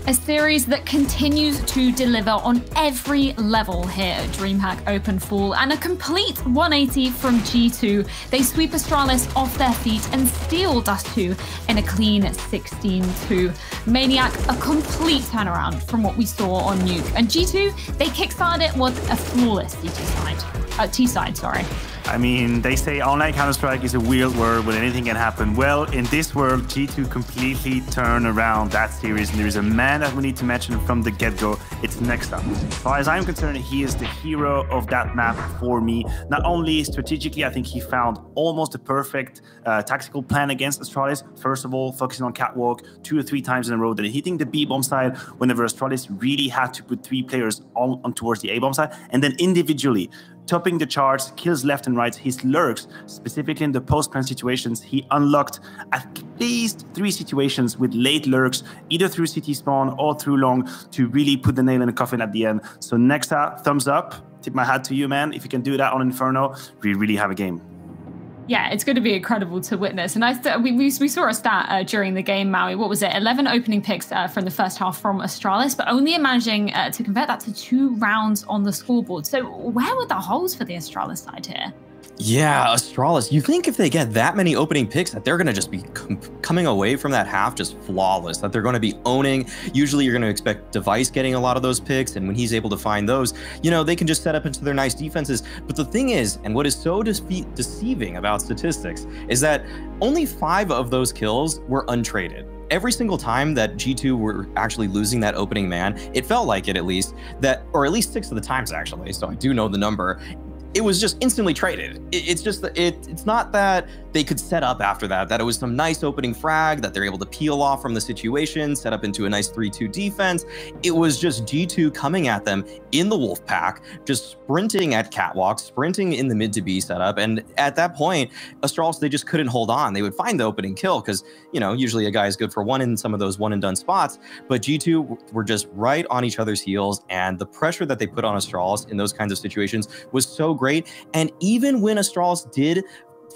A series that continues to deliver on every level here at DreamHack Open Fall, and a complete 180 from G2. They sweep Astralis off their feet and steal Dust 2 in a clean 16-2. Maniac, a complete turnaround from what we saw on Nuke. And G2, they kickstarted it with a flawless T-side, sorry. I mean, they say online Counter-Strike is a weird world where anything can happen. Well, in this world, G2 completely turned around that series, and there is a man that we need to mention from the get-go. It's Nexa. As far as I'm concerned, he is the hero of that map for me. Not only strategically, I think he found almost a perfect tactical plan against Astralis. First of all, focusing on Catwalk 2 or 3 times in a row, then hitting the B-bomb side whenever Astralis really had to put 3 players on towards the A-bomb side, and then individually topping the charts, kills left and right. His lurks, specifically in the post-plant situations, he unlocked at least 3 situations with late lurks, either through CT spawn or through long, to really put the nail in the coffin at the end. So Nexa, thumbs up. Tip my hat to you, man. If you can do that on Inferno, we really have a game. Yeah, it's going to be incredible to witness. And we saw a stat during the game, Maui. What was it? 11 opening picks from the first half from Astralis, but only managing to convert that to 2 rounds on the scoreboard. So where were the holes for the Astralis side here? Yeah, Astralis, you think if they get that many opening picks that they're going to just be coming away from that half just flawless, that they're going to be owning. Usually you're going to expect Device getting a lot of those picks, and when he's able to find those, you know, they can just set up into their nice defenses. But the thing is, and what is so deceiving about statistics, is that only 5 of those kills were untraded. Every single time that G2 were actually losing that opening man, it felt like it at least, that, or at least 6 of the times actually, so I do know the number, it was just instantly traded. It's just that it's not that they could set up after that it was some nice opening frag that they're able to peel off from the situation, set up into a nice 3-2 defense. It was just G2 coming at them in the wolf pack, just sprinting at Catwalk, sprinting in the mid to B setup. And at that point, Astralis, they just couldn't hold on. They would find the opening kill because, you know, usually a guy is good for 1 in some of those 1 and done spots, but G2 were just right on each other's heels. And the pressure that they put on Astralis in those kinds of situations was so great. And even when Astralis did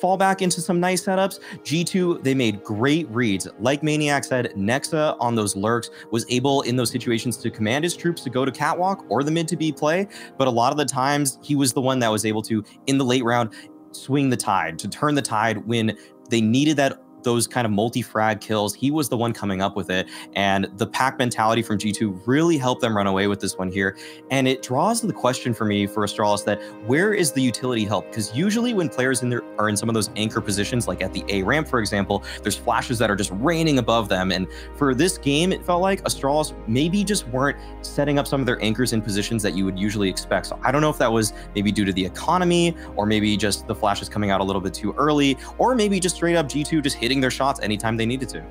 fall back into some nice setups, G2, they made great reads. Like Maniac said, Nexa on those lurks was able in those situations to command his troops to go to Catwalk or the mid to B play, but a lot of the times he was the one that was able to, in the late round, swing the tide, to turn the tide when they needed those kind of multi-frag kills. He was the one coming up with it, and the pack mentality from G2 really helped them run away with this one here. And it draws the question for me for Astralis that where is the utility help? Because usually when players are in some of those anchor positions, like at the A ramp, for example, there's flashes that are just raining above them. And for this game, it felt like Astralis maybe just weren't setting up some of their anchors in positions that you would usually expect. So I don't know if that was maybe due to the economy, or maybe just the flashes coming out a little bit too early, or maybe just straight up G2 just hitting their shots anytime they needed to.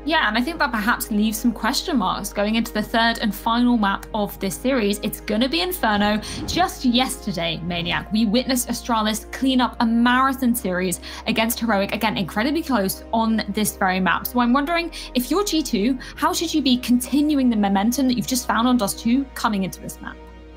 Yeah, and I think that perhaps leaves some question marks going into the 3rd and final map of this series. It's going to be Inferno. Just yesterday, Maniac, we witnessed Astralis clean up a marathon series against Heroic, again, incredibly close on this very map. So I'm wondering, if you're G2, how should you be continuing the momentum that you've just found on Dust 2 coming into this map?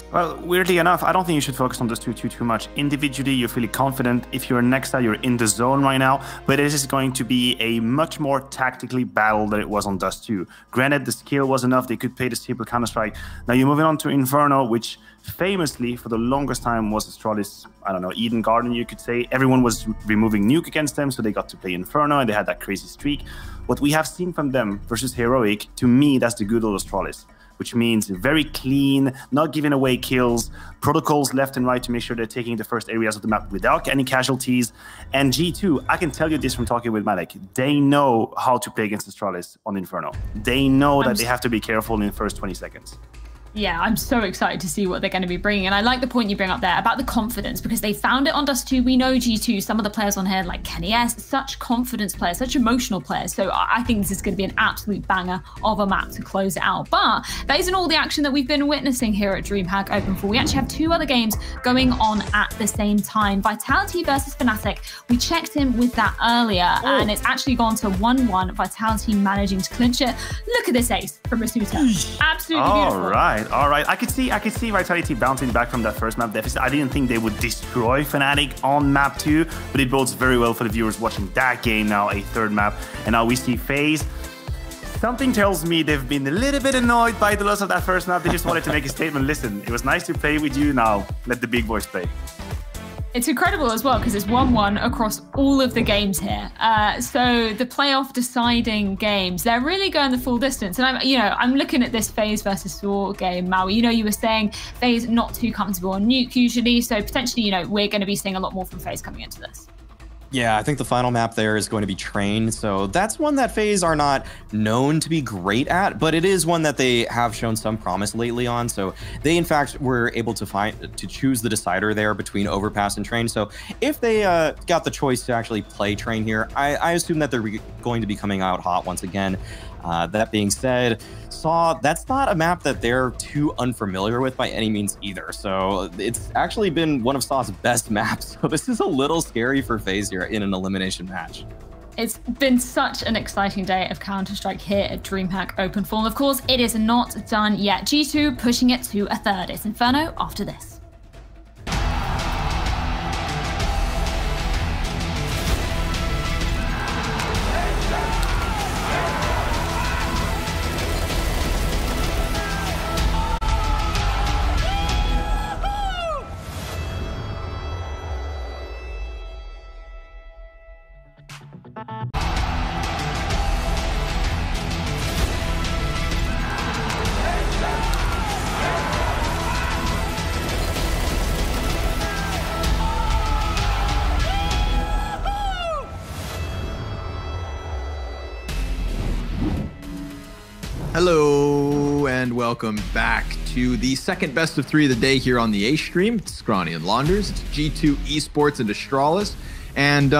Well, weirdly enough, I don't think you should focus on those two too much. Individually, you're feeling confident. If you're Nexa, you're in the zone right now. But this is going to be a much more tactically battle than it was on Dust 2. Granted, the skill was enough. They could play the simple Counter-Strike. Now you're moving on to Inferno, which famously, for the longest time, was Astralis, I don't know, Eden Garden, you could say. Everyone was removing Nuke against them, so they got to play Inferno, and they had that crazy streak. What we have seen from them versus Heroic, to me, that's the good old Astralis, which means very clean, not giving away kills, protocols left and right to make sure they're taking the first areas of the map without any casualties. And G2, I can tell you this from talking with Malek, they know how to play against Astralis on Inferno. They know that they have to be careful in the first 20 seconds. Yeah, I'm so excited to see what they're going to be bringing. And I like the point you bring up there about the confidence, because they found it on Dust 2. We know G2, some of the players on here, like Kenny S, such confidence players, such emotional players. So I think this is going to be an absolute banger of a map to close it out. But that isn't all the action that we've been witnessing here at DreamHack Open Fall. We actually have 2 other games going on at the same time. Vitality versus Fnatic. We checked in with that earlier, and it's actually gone to 1-1. Vitality managing to clinch it. Look at this ace from Rasuta. Absolutely beautiful. All right. I could see Vitality bouncing back from that first map deficit. I didn't think they would destroy Fnatic on map 2, but it bodes very well for the viewers watching that game now, a 3rd map. And now we see FaZe. Something tells me they've been a little bit annoyed by the loss of that first map. They just wanted to make a statement. Listen, it was nice to play with you. Now let the big boys play. It's incredible as well because it's 1-1 across all of the games here. So the playoff deciding games, they're really going the full distance. And I'm looking at this FaZe versus Saw game, Maui. You were saying FaZe not too comfortable on nuke usually. So potentially, we're going to be seeing a lot more from FaZe coming into this. Yeah, I think the final map there is going to be Train. So that's one that FaZe are not known to be great at, but it is one that they have shown some promise lately on. So they, in fact, were able to choose the decider there between Overpass and Train. So if they got the choice to actually play Train here, I assume that they're going to be coming out hot once again. That being said, Saw, that's not a map that they're too unfamiliar with by any means either. So it's actually been one of Saw's best maps. So this is a little scary for FaZe here in an elimination match. It's been such an exciting day of Counter-Strike here at DreamHack Openfall. Of course, it is not done yet. G2 pushing it to a third. It's Inferno after this. Hello and welcome back to the second best of 3 of the day here on the A stream. It's Scrawny and Launders. It's G2 Esports and Astralis. And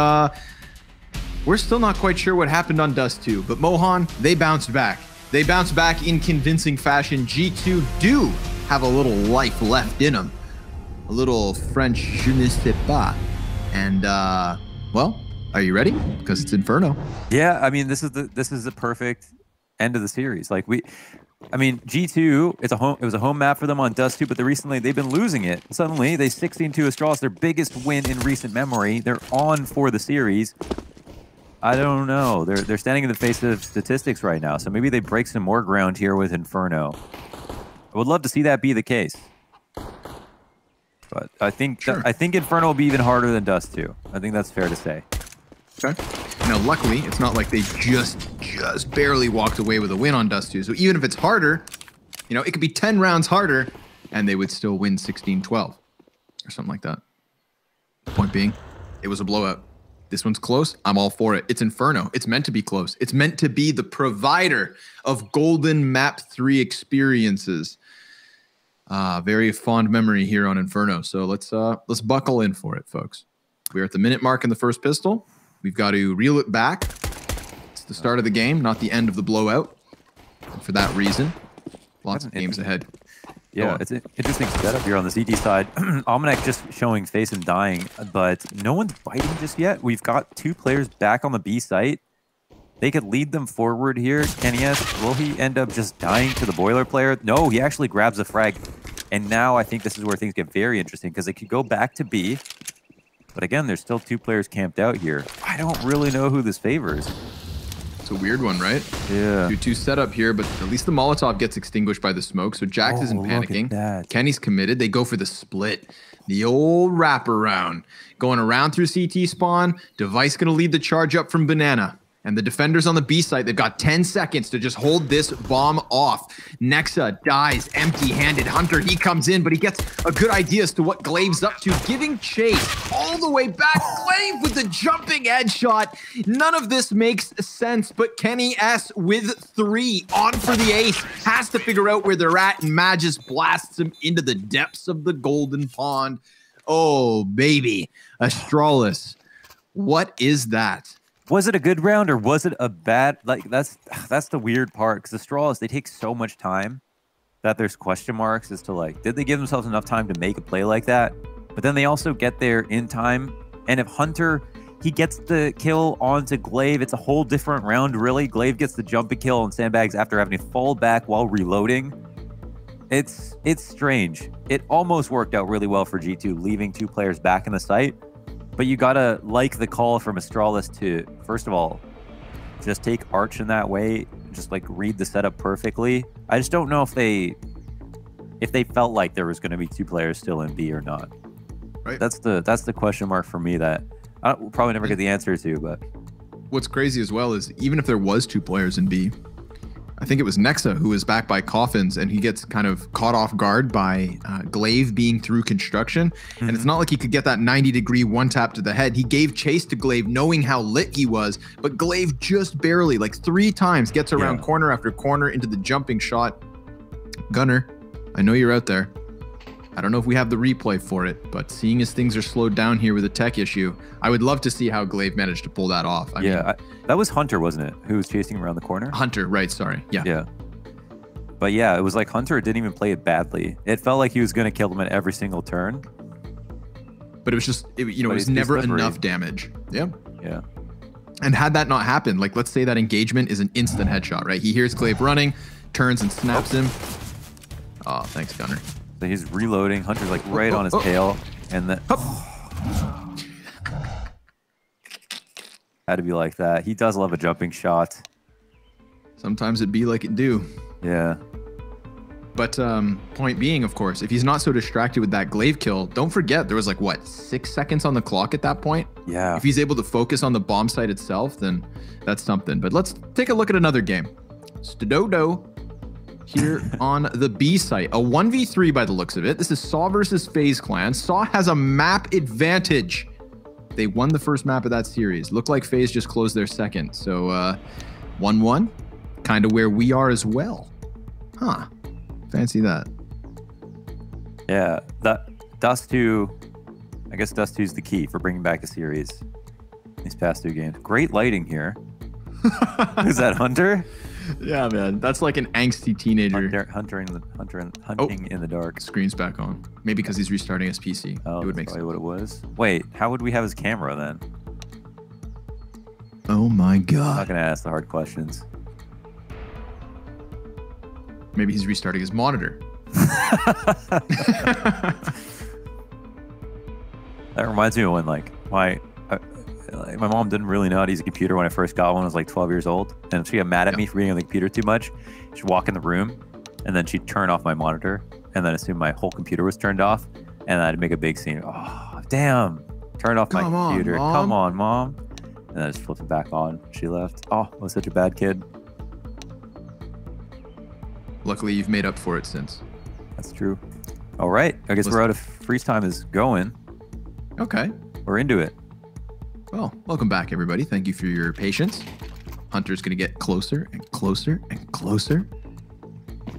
we're still not quite sure what happened on Dust 2, but Mohan, they bounced back. They bounced back in convincing fashion. G2 do have a little life left in them. A little French je ne sais pas. And well, are you ready? Because it's Inferno. Yeah, I mean, this is the perfect end of the series. Like G2, it was a home map for them on Dust 2, but recently they've been losing it. Suddenly they 16-2 Astralis, their biggest win in recent memory. They're on for the series. I don't know. They're standing in the face of statistics right now, so maybe they break some more ground here with Inferno. I would love to see that be the case. But I think Inferno will be even harder than Dust 2. I think that's fair to say. Okay. Now, luckily, it's not like they just barely walked away with a win on Dust 2. So even if it's harder, it could be 10 rounds harder, and they would still win 16-12 or something like that. Point being, it was a blowout. This one's close. I'm all for it. It's Inferno. It's meant to be close. It's meant to be the provider of golden map 3 experiences. Very fond memory here on Inferno. So let's buckle in for it, folks. We're at the minute mark in the first pistol. We've got to reel it back. It's the start of the game, not the end of the blowout. And for that reason, lots of games ahead. Yeah, it's an interesting setup here on the CT side. Almanac just showing face and dying, but no one's biting just yet. We've got 2 players back on the B site. They could lead them forward here. Kenny S, will he end up just dying to the boiler player? No, he actually grabs a frag. And now I think this is where things get very interesting because they could go back to B. But again, there's still 2 players camped out here. I don't really know who this favors. It's a weird one, right? Yeah. 2-2 setup here, but at least the Molotov gets extinguished by the smoke, so Jax isn't panicking. Kenny's committed. They go for the split. The old wraparound. Going around through CT spawn. Device going to lead the charge up from Banana. And the defenders on the B site, they've got 10 seconds to just hold this bomb off. Nexa dies empty-handed. Hunter, he comes in, but he gets a good idea as to what Glaive's up to, giving chase all the way back. Glaive with the jumping headshot. None of this makes sense, but Kenny S with 3 on for the ace. Has to figure out where they're at, and Mad just blasts him into the depths of the golden pond. Oh, baby. Astralis, what is that? Was it a good round or was it a bad? Like that's the weird part because Astralis, they take so much time that there's question marks as to like, did they give themselves enough time to make a play like that? But then they also get there in time. And if Hunter, he gets the kill onto Glaive, it's a whole different round, really. Glaive gets the jumping kill on Sandbags after having to fall back while reloading. It's strange. It almost worked out really well for G2, leaving 2 players back in the site. But you gotta like the call from Astralis to, first of all, just take Arch in that way. just like read the setup perfectly. I just don't know if they felt like there was going to be 2 players still in B or not. Right. That's the question mark for me that we'll probably never get the answer to. But what's crazy as well is even if there was 2 players in B, I think it was Nexa who was back by Coffins, and he gets kind of caught off guard by Glaive being through construction. And it's not like he could get that 90-degree one tap to the head. He gave chase to Glaive knowing how lit he was, but Glaive just barely, like 3 times, gets around corner after corner into the jumping shot. Gunner, I know you're out there. I don't know if we have the replay for it, but seeing as things are slowed down here with a tech issue, I would love to see how Glaive managed to pull that off. I mean, that was Hunter, wasn't it? Who was chasing him around the corner? Hunter, right, sorry. Yeah. Yeah. But yeah, it was like Hunter didn't even play it badly. It felt like he was going to kill him at every single turn. But it was just, it was never enough damage. Yeah. Yeah. And had that not happened, like let's say that engagement is an instant headshot, right? He hears Glaive running, turns and snaps him. Oh, thanks, Gunner. So he's reloading. Hunter's like right on his tail. And then had to be like that. He does love a jumping shot. Sometimes it be like it do. Yeah. But point being, of course, if he's not so distracted with that Glaive kill, don't forget there was like, what, 6 seconds on the clock at that point? Yeah. If he's able to focus on the bomb site itself, then that's something. But let's take a look at another game. Stododo here on the B site. A 1v3 by the looks of it. This is Saw versus FaZe Clan. Saw has a map advantage. They won the first map of that series. Looked like FaZe just closed their second. So 1-1, kind of where we are as well. Huh. Fancy that. Yeah, that Dust 2, I guess Dust 2 is the key for bringing back a series these past 2 games. Great lighting here. Is that Hunter? Yeah, man. That's like an angsty teenager. Hunting in the dark. Screen's back on. Maybe because he's restarting his PC. Oh, it would make probably sense. what it was. Wait, how would we have his camera then? Oh my I'm not god. going to ask the hard questions. Maybe he's restarting his monitor. That reminds me of when like my mom didn't really know how to use a computer when I first got one. I was like 12 years old, and she got mad at me for being on the computer too much. She'd walk in the room, and then she'd turn off my monitor, and then assume my whole computer was turned off, and I'd make a big scene. Oh, damn! Turn off my computer. Come on, mom! And then I just flipped it back on. She left. Oh, I was such a bad kid. Luckily, you've made up for it since. That's true. All right, I guess we're out of freeze time is going. Okay. We're into it. Well, welcome back, everybody. Thank you for your patience. Hunter's going to get closer and closer and closer.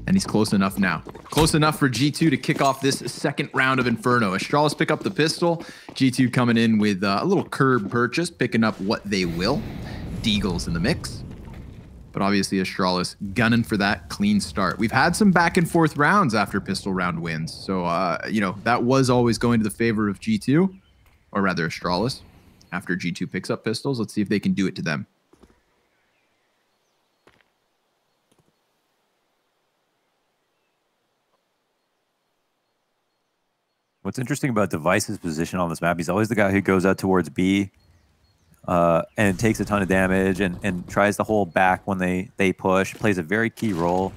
And he's close enough now. Close enough for G2 to kick off this second round of Inferno. Astralis pick up the pistol. G2 coming in with a little curb purchase, picking up what they will. Deagle's in the mix. But obviously Astralis gunning for that clean start. We've had some back and forth rounds after pistol round wins. So, that was always going to the favor of G2, or rather Astralis. After G2 picks up pistols, let's see if they can do it to them. What's interesting about Device's position on this map, he's always the guy who goes out towards B and takes a ton of damage and tries to hold back when they push, plays a very key role.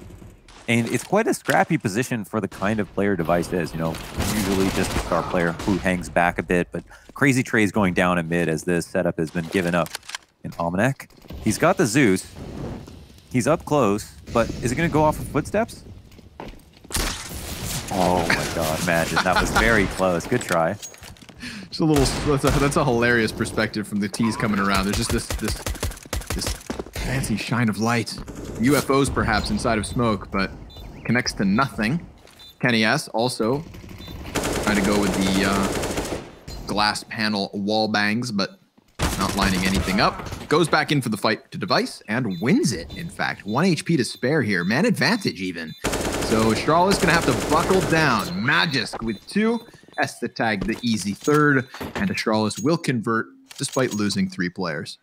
And it's quite a scrappy position for the kind of player Device is. Usually just a star player who hangs back a bit, but Crazy Trey's going down in mid as this setup has been given up in Almanac. He's got the Zeus. He's up close, but is it going to go off of footsteps? Oh my god, imagine. That was very close. Good try. Just a little, that's a hilarious perspective from the T's coming around. There's just this fancy shine of light. UFOs perhaps inside of smoke, but connects to nothing. Kenny S also trying to go with the glass panel wall bangs, but not lining anything up. Goes back in for the fight to Device and wins it, in fact. 1 HP to spare here. Man advantage even. So Astralis gonna have to buckle down. Magisk with 2. S the tag the easy third, and Astralis will convert despite losing 3 players.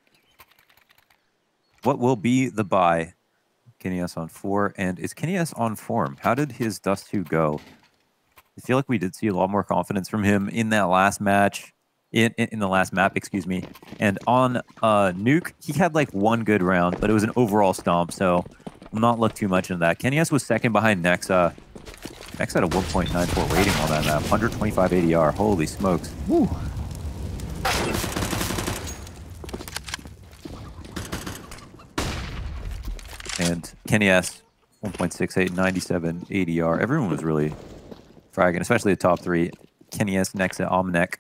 What will be the buy? Kenny S on 4, and is Kenny S on form? How did his Dust 2 go? I feel like we did see a lot more confidence from him in that last match. in the last map, excuse me. And on Nuke, he had like one good round, but it was an overall stomp, so I'll not look too much into that. Kenny S was second behind Nexa. Nexa had a 1.94 rating on that map, 125 ADR. Holy smokes. Woo. And Kenny S, 1.68, 97 ADR. Everyone was really fragging, especially the top three. Kenny S, Nexa, Omnek.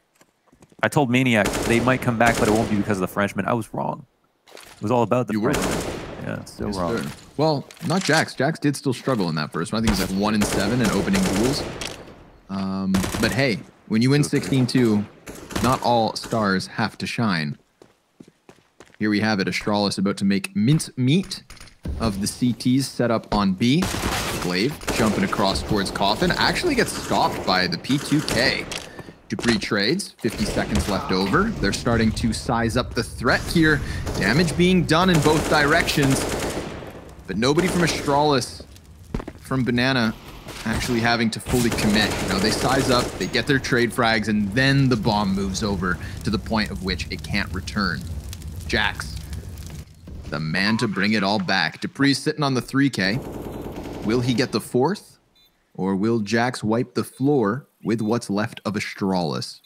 I told Maniac they might come back, but it won't be because of the Frenchman. I was wrong. It was all about the Frenchman. Yeah, so yes, wrong. Sir. Well, not Jax. Jax did still struggle in that first one. I think he was like 1 in 7 in opening duels. But hey, when you win 16-2, not all stars have to shine. Here we have it. Astralis about to make mince meat of the CTs set up on B. Glaive jumping across towards Coffin. Actually gets stopped by the P2K. Dupree trades, 50 seconds left over. They're starting to size up the threat here. Damage being done in both directions. But nobody from Astralis, from Banana, actually having to fully commit. You know, they size up, they get their trade frags, and then the bomb moves over to the point of which it can't return. Jax, the man to bring it all back. Dupree's sitting on the 3K. Will he get the 4th? Or will Jax wipe the floor with what's left of Astralis?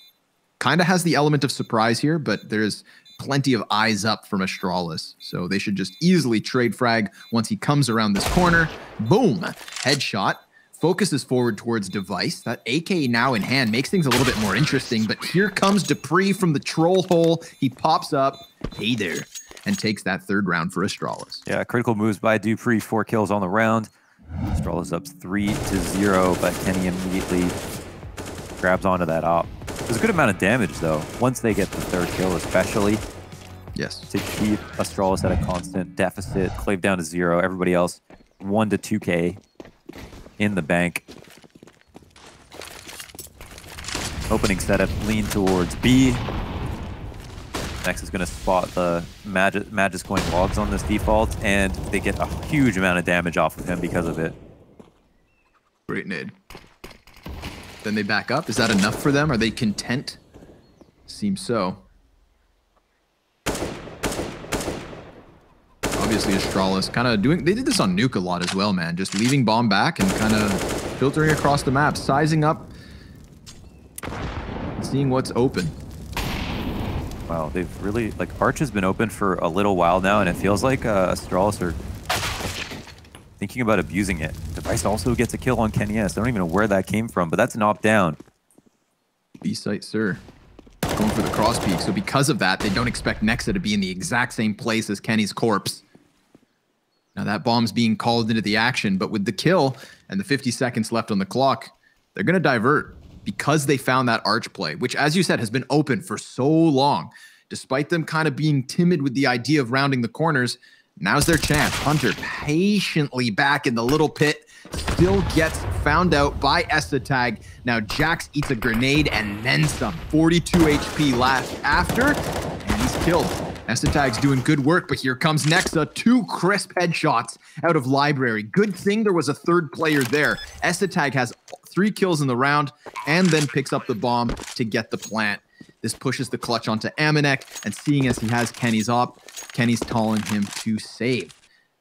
Kind of has the element of surprise here, but there's plenty of eyes up from Astralis. So they should just easily trade frag once he comes around this corner. Boom! Headshot. Focuses forward towards Device. That AK now in hand makes things a little bit more interesting, but here comes Dupree from the troll hole. He pops up, hey there, and takes that 3rd round for Astralis. Yeah, critical moves by Dupree, 4 kills on the round. Astralis up 3-0, but Kenny immediately grabs onto that op. There's a good amount of damage, though, once they get the 3rd kill, especially. Yes. To keep Astralis at a constant deficit, Clave down to 0, everybody else 1 to 2K in the bank. Opening setup, lean towards B. Next is going to spot the Magis going logs on this default, and they get a huge amount of damage off of him because of it. Great nade. Then they back up. Is that enough for them? Are they content? Seems so. Obviously, Astralis kind of doing... They did this on Nuke a lot as well, man. Just leaving bomb back and kind of filtering across the map, sizing up, seeing what's open. Wow, they've really... Like, Arch has been open for a little while now, and it feels like Astralis are thinking about abusing it. Device also gets a kill on Kenny S. I don't even know where that came from, but that's an op down. B-site, sir. Going for the cross peak. So because of that, they don't expect Nexa to be in the exact same place as Kenny's corpse. Now that bomb's being called into the action, but with the kill and the 50 seconds left on the clock, they're going to divert because they found that arch play, which, as you said, has been open for so long. Despite them kind of being timid with the idea of rounding the corners, now's their chance. Hunter patiently back in the little pit, still gets found out by Esatag. Now Jax eats a grenade and then some. 42 HP left after, and he's killed. Esatag's doing good work, but here comes Nexa. 2 crisp headshots out of Library. Good thing there was a 3rd player there. Esatag has 3 kills in the round and then picks up the bomb to get the plant. This pushes the clutch onto Amanek, and seeing as he has Kenny's op, Kenny's telling him to save,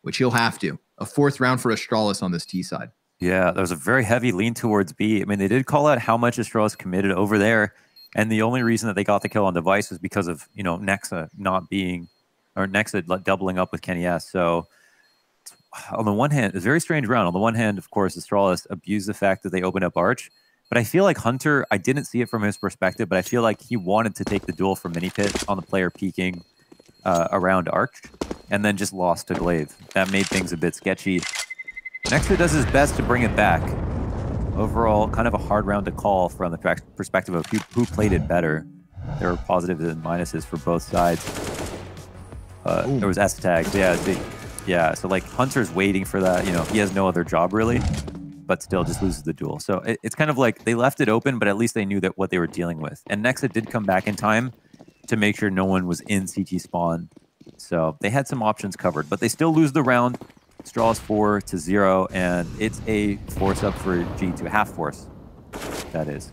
which he'll have to. A 4th round for Astralis on this T side. Yeah, there was a very heavy lean towards B. I mean, they did call out how much Astralis committed over there, and the only reason that they got the kill on Device was because of, you know, Nexa not being, or Nexa doubling up with Kenny S. So on the one hand, it's a very strange round. On the one hand, of course, Astralis abused the fact that they opened up Arch, but I feel like Hunter, I didn't see it from his perspective, but I feel like he wanted to take the duel from Mini Pit on the player peeking around Arch, and then just lost to Glaive. That made things a bit sketchy. Nexa does his best to bring it back. Overall, kind of a hard round to call from the perspective of who played it better. There were positives and minuses for both sides. There was S-tags, yeah. So like Hunter's waiting for that. You know, he has no other job really, but still just loses the duel. So it's kind of like they left it open, but at least they knew that what they were dealing with. And Nexa did come back in time to make sure no one was in CT spawn. So they had some options covered, but they still lose the round. Astralis 4-0, and it's a force up for G2, half force, that is.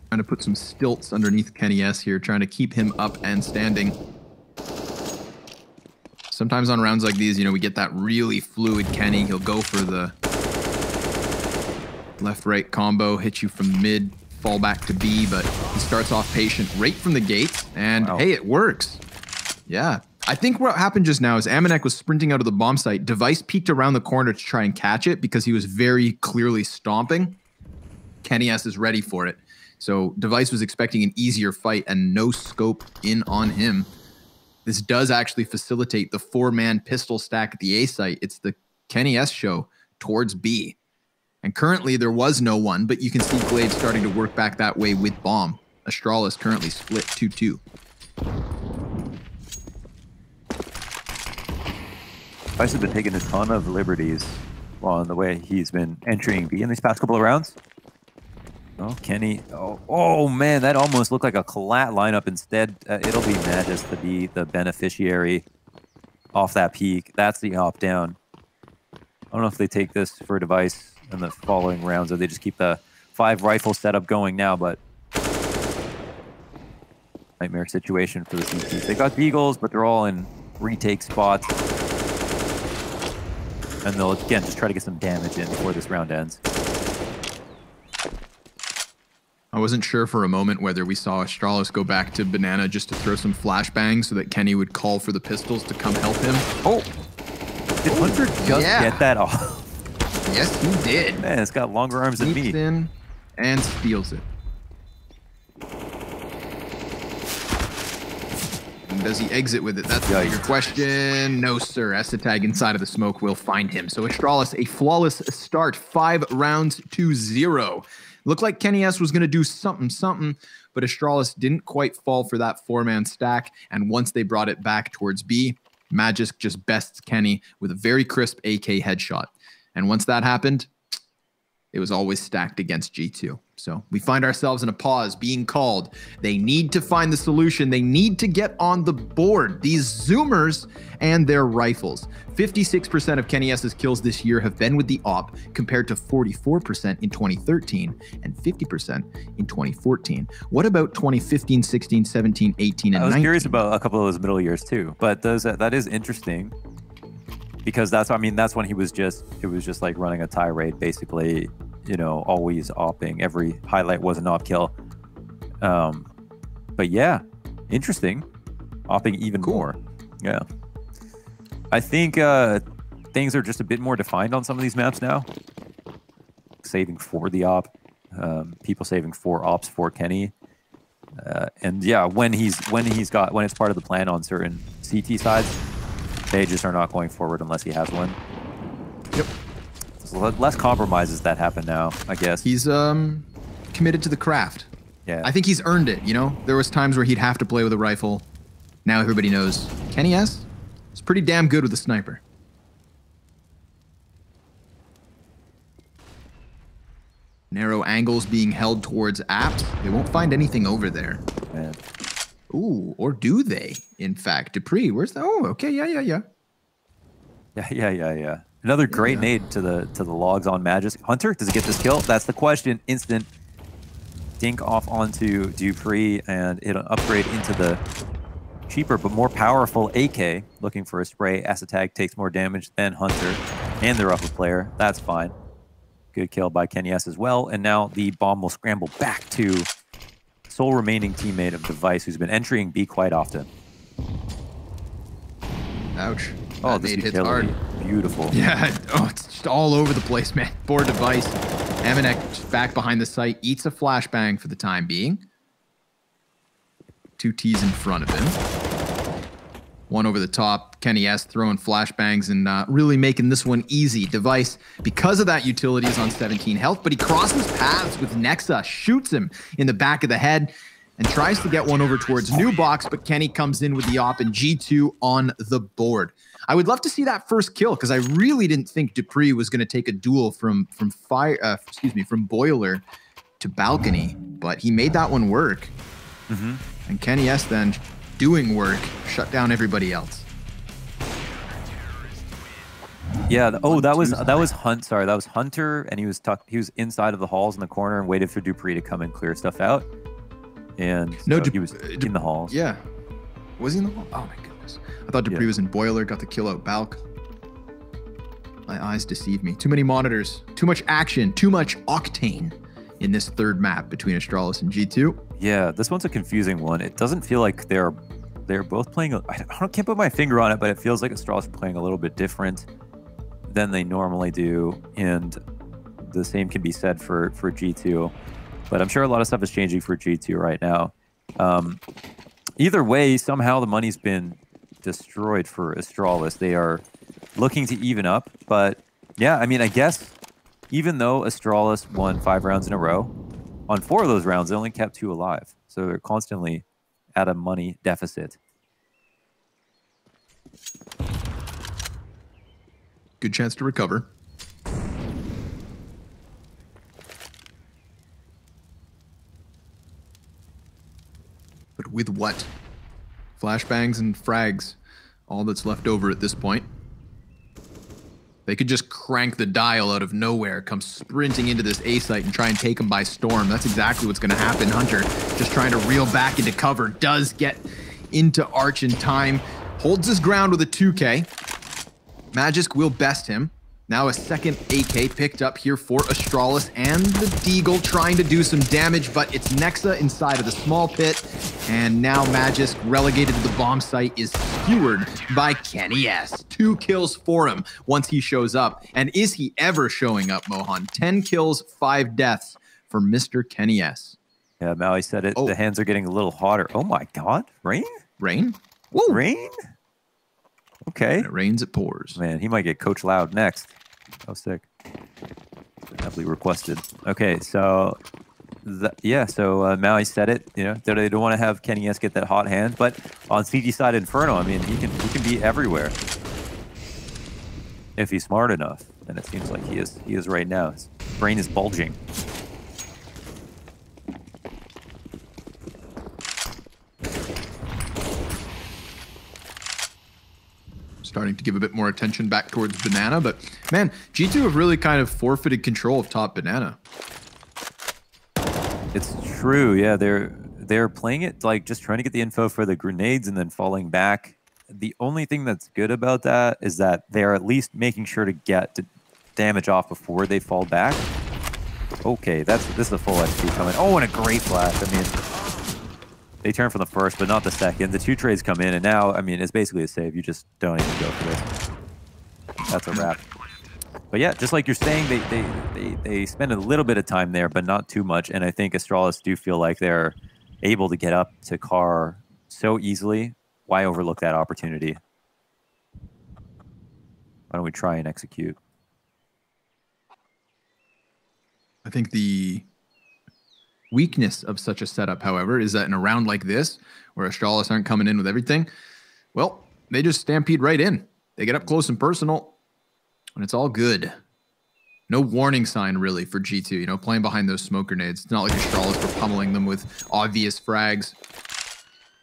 Trying to put some stilts underneath Kenny S here, trying to keep him up and standing. Sometimes on rounds like these, you know, we get that really fluid Kenny. He'll go for the left-right combo, hit you from mid, fall back to B, but he starts off patient right from the gate, and hey, it works. Yeah. I think what happened just now is Amanek was sprinting out of the bomb site. Device peeked around the corner to try and catch it because he was very clearly stomping. Kenny S is ready for it. So Device was expecting an easier fight and no scope in on him. This does actually facilitate the 4-man pistol stack at the A site. It's the Kenny S show towards B. And currently there was no one, but you can see Glaive starting to work back that way with bomb. Astralis currently split 2-2. Device has been taking a ton of liberties on the way he's been entering B in these past couple of rounds. Oh, Kenny. Oh man, that almost looked like a collat lineup. Instead, it'll be Magus to be the beneficiary off that peak. That's the op down. I don't know if they take this for Device in the following rounds or they just keep the 5 rifle setup going now, but nightmare situation for the CTs. They got Beagles, but they're all in retake spots. And they'll, again, just try to get some damage in before this round ends. I wasn't sure for a moment whether we saw Astralis go back to Banana just to throw some flashbangs so that Kenny would call for the pistols to come help him. Oh! Did Hunter just get that off? Yes, he did. Man, it's got longer arms than me. Sneaks in and steals it. And does he exit with it? That's the bigger question. No, sir. Esatag inside of the smoke will find him. So Astralis, a flawless start. 5 rounds to 0. Looked like Kenny S was going to do something, but Astralis didn't quite fall for that 4-man stack. And once they brought it back towards B, Magisk just bests Kenny with a very crisp AK headshot. And once that happened, it was always stacked against G2. So we find ourselves in a pause being called. They need to find the solution. They need to get on the board. These Zoomers and their rifles. 56% of Kenny S's kills this year have been with the AWP, compared to 44% in 2013 and 50% in 2014. What about 2015, 16, 17, 18, and 19? I was curious about a couple of those middle years too, but that is interesting because that's when he was just like running a tirade, basically, you know, always opping. Every highlight was an op kill. But yeah, interesting. Opping even more. Yeah. I think things are just a bit more defined on some of these maps now. Saving for the op. People saving 4 ops for Kenny. And yeah, when it's part of the plan on certain CT sides, they just are not going forward unless he has one. Yep. So less compromises that happen now, I guess. He's committed to the craft. Yeah. I think he's earned it, you know? There was times where he'd have to play with a rifle. Now everybody knows Kenny S is pretty damn good with a sniper. Narrow angles being held towards apps. They won't find anything over there. Man. Ooh, or do they? In fact, Dupree, where's the? Oh, okay, yeah. Another great nade to the logs on Magisk. Hunter, does he get this kill? That's the question. Instant dink off onto Dupree, and it'll upgrade into the cheaper but more powerful AK. Looking for a spray. Esatag takes more damage than Hunter, and their upper player. That's fine. Good kill by Kenny S as well. And now the bomb will scramble back to sole remaining teammate of Device, who's been entering B quite often. Ouch. Oh, this hits hard. Beautiful. Yeah. Oh, it's just all over the place, man. Poor Device. Amanek just back behind the site. Eats a flashbang for the time being. 2 T's in front of him. One over the top. Kenny S throwing flashbangs and really making this one easy. Device, because of that utility, is on 17 health, but he crosses paths with Nexa, shoots him in the back of the head, and tries to get one over towards New Box, but Kenny comes in with the op and G2 on the board. I would love to see that first kill because I really didn't think Dupree was going to take a duel from Boiler to Balcony, but he made that one work. And Kenny S then doing work, shut down everybody else. Yeah. Oh, that was Hunt. Sorry, that was Hunter, and he was inside of the halls in the corner and waited for Dupree to come and clear stuff out. And no, he was in the halls. Yeah. Was he in the hall? Oh my goodness. I thought Dupree was in Boiler. Got the kill out Balk. My eyes deceive me. Too many monitors. Too much action. Too much octane in this third map between Astralis and G2. Yeah, this one's a confusing one. It doesn't feel like they're both playing. I can't put my finger on it, but it feels like Astralis are playing a little bit different than they normally do, and the same can be said for G2. But I'm sure a lot of stuff is changing for G2 right now. Either way, somehow the money's been destroyed for Astralis. They are looking to even up, but yeah, I mean, I guess even though Astralis won 5 rounds in a row, on 4 of those rounds, they only kept 2 alive. So they're constantly at a money deficit. Good chance to recover. But with what? Flashbangs and frags, all that's left over at this point. They could just crank the dial out of nowhere, come sprinting into this A site and try and take them by storm. That's exactly what's going to happen. Hunter just trying to reel back into cover, does get into Arch in time, holds his ground with a 2K. Magisk will best him. Now a second AK picked up here for Astralis, and the Deagle trying to do some damage, but it's Nexa inside of the small pit, and now Magisk, relegated to the bomb site, is skewered by Kenny S. 2 kills for him once he shows up. And is he ever showing up, Mohan? 10 kills, 5 deaths for Mr. Kenny S. Yeah, Maui said it. Oh. The hands are getting a little hotter. Oh my God, rain? Rain? Whoa. Rain? Okay. When it rains, it pours. Man, he might get Coach Loud next. How sick. Heavily requested. Okay, so Maui said it. You know, they don't want to have Kenny S get that hot hand, but on CT side Inferno, I mean, he can be everywhere if he's smart enough, and it seems like he is right now. His brain is bulging. Starting to give a bit more attention back towards Banana, but man, G2 have really kind of forfeited control of top Banana. It's true, yeah. They're playing it like just trying to get the info for the grenades and then falling back. The only thing that's good about that is that they're at least making sure to get the damage off before they fall back. Okay, this is a full XP coming. Oh, and a great flash. I mean, they turn from the first, but not the second. The 2 trades come in, and now, I mean, it's basically a save. You just don't even go for this. That's a wrap. But yeah, just like you're saying, they spend a little bit of time there, but not too much. And I think Astralis do feel like they're able to get up to Car so easily. Why overlook that opportunity? Why don't we try and execute? I think the weakness of such a setup, however, is that in a round like this, where Astralis aren't coming in with everything, well, they just stampede right in. They get up close and personal, and it's all good. No warning sign, really, for G2, you know, playing behind those smoke grenades. It's not like Astralis were pummeling them with obvious frags.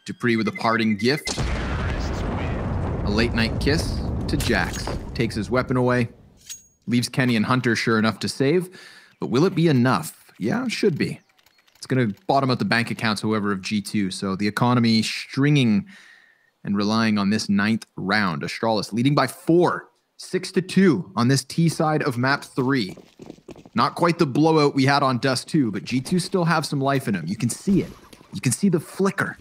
Dupree with a parting gift. A late-night kiss to Jax. Takes his weapon away. Leaves Kenny and Hunter sure enough to save. But will it be enough? Yeah, it should be. It's going to bottom out the bank accounts, however, of G2. So the economy stringing and relying on this 9th round. Astralis leading by 4, 6-2 on this T side of map 3. Not quite the blowout we had on Dust 2, but G2 still have some life in them. You can see it. You can see the flicker.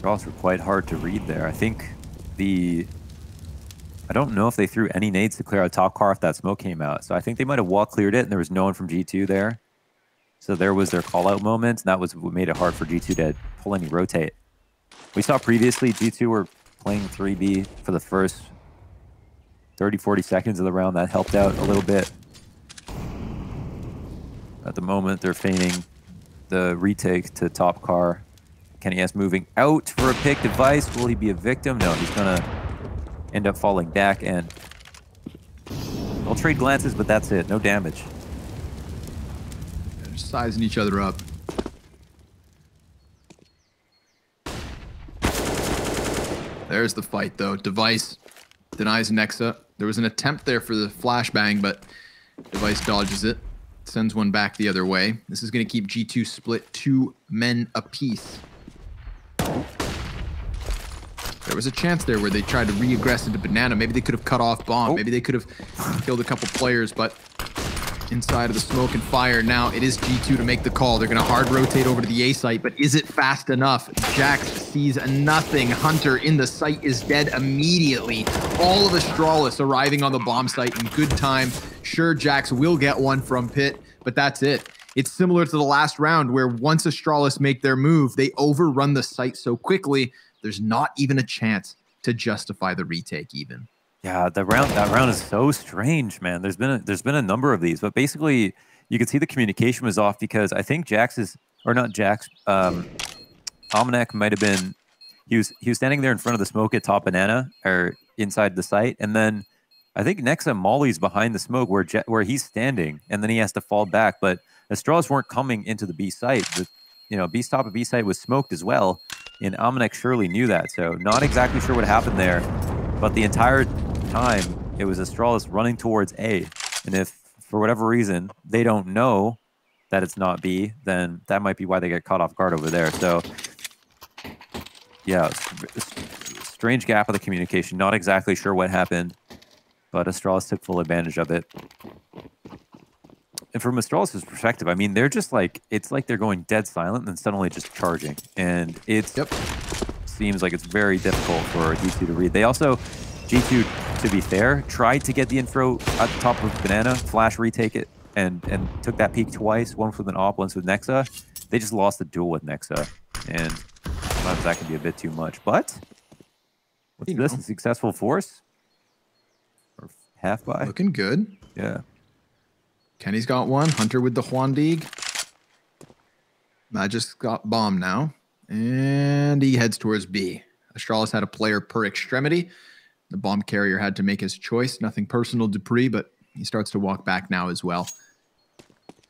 Draws were quite hard to read there. I think I don't know if they threw any nades to clear out top car if that smoke came out. So I think they might have wall cleared it and there was no one from G2 there. So there was their call out moment, and that was what made it hard for G2 to pull any rotate. We saw previously G2 were playing 3B for the first 30, 40 seconds of the round. That helped out a little bit. At the moment, they're feigning the retake to top car. Kenny S moving out for a pick device. Will he be a victim? No, he's gonna end up falling back, and they'll trade glances, but that's it. No damage. Just sizing each other up. There's the fight, though. Device denies Nexa. There was an attempt there for the flashbang, but Device dodges it. Sends one back the other way. This is going to keep G2 split 2 men apiece. There was a chance there where they tried to re-aggress into Banana. Maybe they could have cut off Bomb. Maybe they could have killed a couple players, but inside of the smoke and fire now, it is G2 to make the call. They're going to hard rotate over to the A site, but is it fast enough? Jax sees nothing. Hunter in the site is dead immediately. All of Astralis arriving on the bomb site in good time. Sure, Jax will get one from Pit, but that's it. It's similar to the last round where once Astralis make their move, they overrun the site so quickly, there's not even a chance to justify the retake even. Yeah, that round is so strange, man. There's been a number of these, but basically you could see the communication was off because I think Almanac might have been he was standing there in front of the smoke at top Banana or inside the site, and then I think Nexa mollies behind the smoke where he's standing, and then he has to fall back. But Astralis weren't coming into the B site. B top of B site was smoked as well, and Almanac surely knew that. So not exactly sure what happened there, but the entire time it was Astralis running towards A, and if for whatever reason they don't know that it's not B, then that might be why they get caught off guard over there. So yeah, strange gap of the communication. Not exactly sure what happened, but Astralis took full advantage of it. And from Astralis' perspective, I mean, they're just like, it's like they're going dead silent and then suddenly just charging. And it seems like it's very difficult for G2 to read. They also, G2, to be fair, tried to get the info at the top of Banana, flash retake it, and took that peek twice, once with an AWP, once with Nexa. They just lost the duel with Nexa. And sometimes that can be a bit too much. But what's this? A successful force? Or half by? Looking good. Yeah. Kenny's got one. Hunter with the Huandig. Magic's got Bomb now. And he heads towards B. Astralis had a player per extremity. The bomb carrier had to make his choice. Nothing personal, Dupree, but he starts to walk back now as well.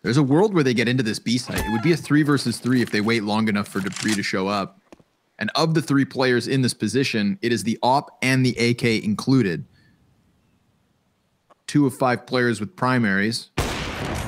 There's a world where they get into this B site. It would be a 3 versus 3 if they wait long enough for Dupree to show up. And of the 3 players in this position, it is the AWP and the AK included. 2 of 5 players with primaries,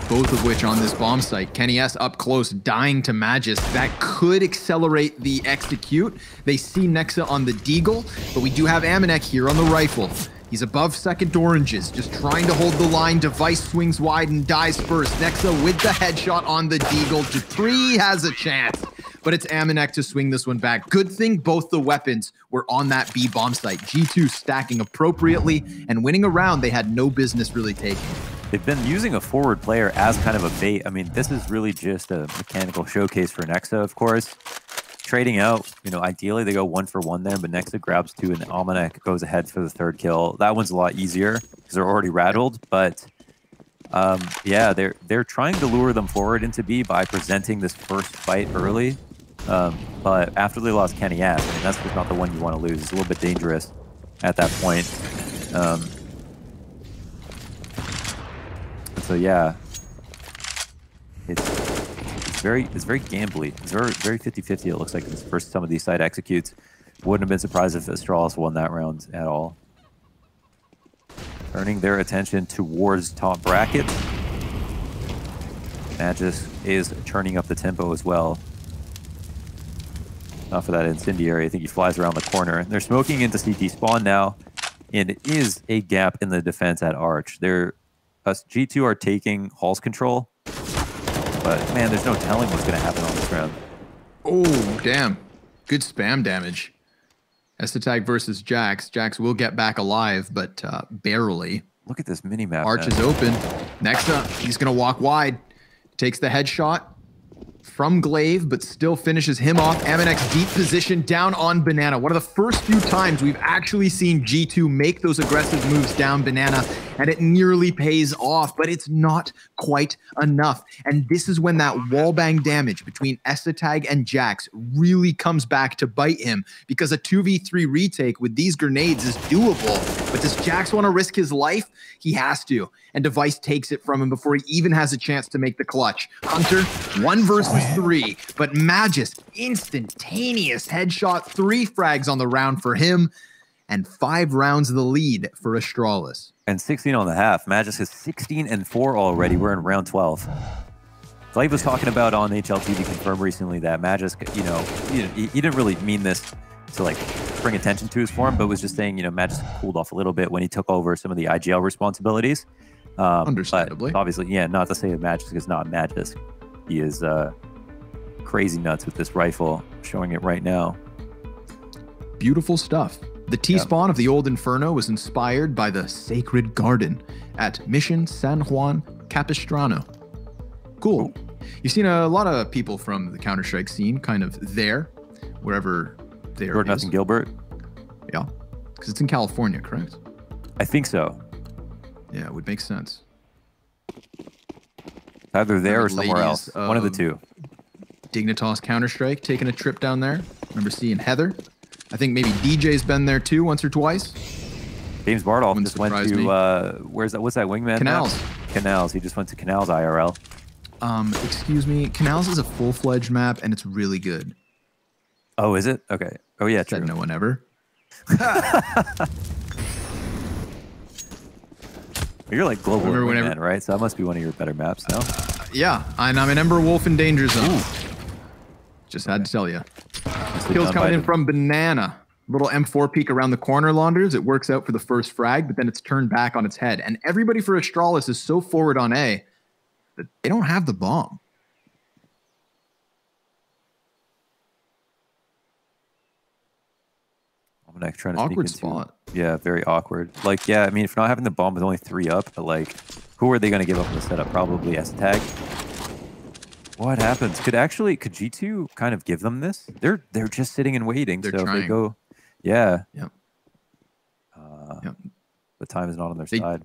both of which on this bomb site. Kenny S up close, dying to Magis. That could accelerate the execute. They see Nexa on the Deagle, but we do have Amanek here on the rifle. He's above second oranges, just trying to hold the line. Device swings wide and dies first. Nexa with the headshot on the Deagle. Dupree has a chance, but it's Amanek to swing this one back. Good thing both the weapons were on that B bomb site. G2 stacking appropriately and winning a round they had no business really taking. They've been using a forward player as kind of a bait. I mean, this is really just a mechanical showcase for Nexa, of course. Trading out, ideally they go 1 for 1 there, but Nexa grabs 2 and Almanac goes ahead for the 3rd kill. That one's a lot easier because they're already rattled, but yeah, they're trying to lure them forward into B by presenting this first fight early. But after they lost Kenny S, I mean, that's just not the one you want to lose. It's a little bit dangerous at that point. So yeah, it's very gambly. It's very 50-50. It looks like this first some of these side executes. Wouldn't have been surprised if Astralis won that round at all. Turning their attention towards top bracket. Magis is turning up the tempo as well. Not for that incendiary. I think he flies around the corner. They're smoking into CT spawn now, and it is a gap in the defense at Arch. G2 are taking Hall's control, but man, there's no telling what's going to happen on this round. Oh, damn. Good spam damage. Estetag versus Jax. Jax will get back alive, but barely. Look at this mini-map. Arch is open. Next up, he's going to walk wide. Takes the headshot from Glaive, but still finishes him off. Amanek's deep position down on Banana. One of the first few times we've actually seen G2 make those aggressive moves down Banana. and it nearly pays off, but it's not quite enough. And this is when that wallbang damage between Esatag and Jax really comes back to bite him, because a 2v3 retake with these grenades is doable. But does Jax want to risk his life? He has to. And Device takes it from him before he even has a chance to make the clutch. Hunter, 1 versus 3, but Magus, instantaneous headshot, 3 frags on the round for him, and 5 rounds of the lead for Astralis. And 16 on the half. Magus is 16-4 already. We're in round 12. Glaive was talking about on HLTV Confirmed recently that Magus, you know, he didn't really mean this to like bring attention to his form, but was just saying, you know, Magus cooled off a little bit when he took over some of the IGL responsibilities. Understandably. Obviously, yeah, not to say that Magus is not Magus. He is crazy nuts with this rifle, showing it right now. Beautiful stuff. The T-spawn of the old Inferno was inspired by the Sacred Garden at Mission San Juan Capistrano. Cool. You've seen a lot of people from the Counter-Strike scene kind of there, wherever they are. Jordan Hudson Gilbert? Yeah, because it's in California, correct? I think so. Yeah, it would make sense. Either there or somewhere else. One of the two. Dignitas Counter-Strike taking a trip down there. Remember seeing Heather? I think maybe DJ's been there too, once or twice. James Bardolph just went to what's that wingman? Canals. Map? Canals. He just went to Canals IRL. Excuse me. Canals is a full-fledged map, and it's really good. Oh, is it? Okay. Oh yeah, true. Said no one ever. You're like global wingman, right? So that must be one of your better maps, no? Yeah, and I'm an Ember Wolf in Danger Zone. Ooh. Just had to tell you. Kills coming in from Banana. Little M4 peek around the corner, Launders. It works out for the first frag, but then it's turned back on its head. And everybody for Astralis is so forward on A that they don't have the bomb. I'm trying to awkward sneak into, spot. Yeah, very awkward. Like, yeah, I mean, if not having the bomb with only 3 up, but like, who are they going to give up in the setup? Probably Esatag. What happens? Could G2 kind of give them this? They're just sitting and waiting. They're so trying. If they go, yeah. Yep. The time is not on their side.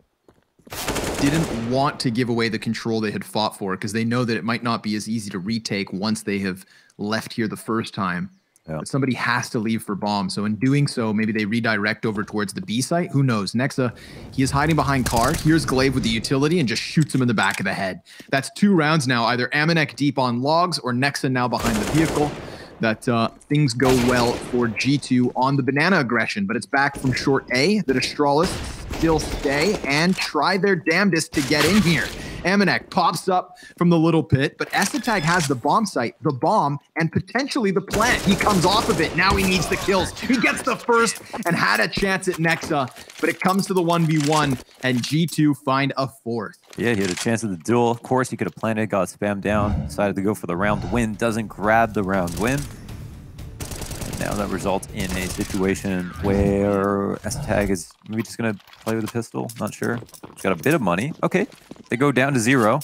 Didn't want to give away the control they had fought for because they know that it might not be as easy to retake once they have left here the first time. Yeah. But somebody has to leave for bomb. So in doing so, maybe they redirect over towards the B site. Who knows? Nexa, he is hiding behind car. Here's Glaive with the utility and just shoots him in the back of the head. That's 2 rounds now. Either Amanek deep on logs or Nexa now behind the vehicle. That things go well for G2 on the Banana aggression. But it's back from short A that Astralis still stay and try their damnedest to get in here. Amanek pops up from the little pit, but Esatag has the bomb site, the bomb, and potentially the plant. He comes off of it. Now he needs the kills. He gets the first and had a chance at Nexa, but it comes to the 1v1, and G2 find a 4th. Yeah, he had a chance at the duel. Of course, he could have planted, got spammed down, decided to go for the round win, doesn't grab the round win. And now that results in a situation where Esatag is maybe just going to play with a pistol. Not sure. He's got a bit of money. Okay. They go down to 0.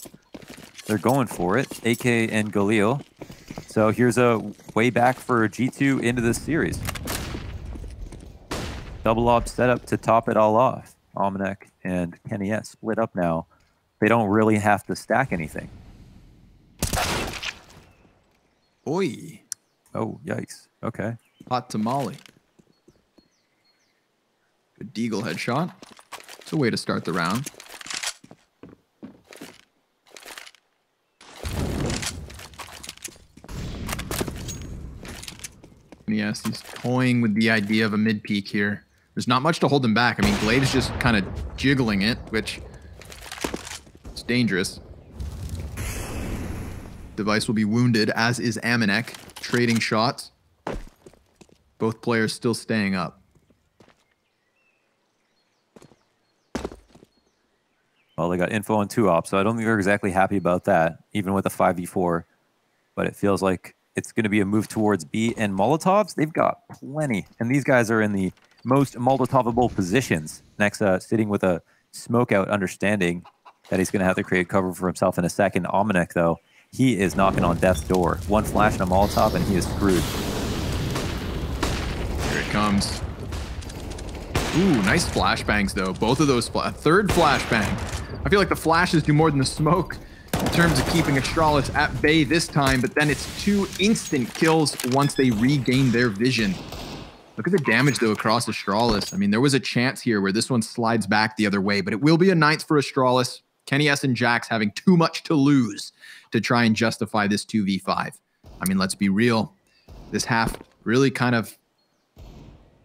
They're going for it. AK and Galil. So here's a way back for G2 into this series. Double op setup to top it all off. Amanek and Kenny S split up now. They don't really have to stack anything. Oi. Oh, yikes. Okay. Hot tamale. Good Deagle headshot. It's a way to start the round. Yes, he's toying with the idea of a mid peak here. There's not much to hold him back. I mean, Glade is just kind of jiggling it, which is dangerous. Device will be wounded, as is Amanek, trading shots. Both players still staying up. Well, they got info on 2 ops, so I don't think they're exactly happy about that, even with a 5v4. But it feels like it's going to be a move towards B and Molotovs. They've got plenty. And these guys are in the most Molotovable positions. Nexa sitting with a smoke out, understanding that he's going to have to create cover for himself in a second. Amanek, though, he is knocking on death's door. 1 flash and a Molotov, and he is screwed. Here it comes. Ooh, nice flashbangs though. Both of those, a third flashbang. I feel like the flashes do more than the smoke in terms of keeping Astralis at bay this time, but then it's 2 instant kills once they regain their vision. Look at the damage though across Astralis. I mean, there was a chance here where this one slides back the other way, but it will be a 9th for Astralis. Kenny S and Jax having too much to lose to try and justify this 2v5. I mean, let's be real. This half really kind of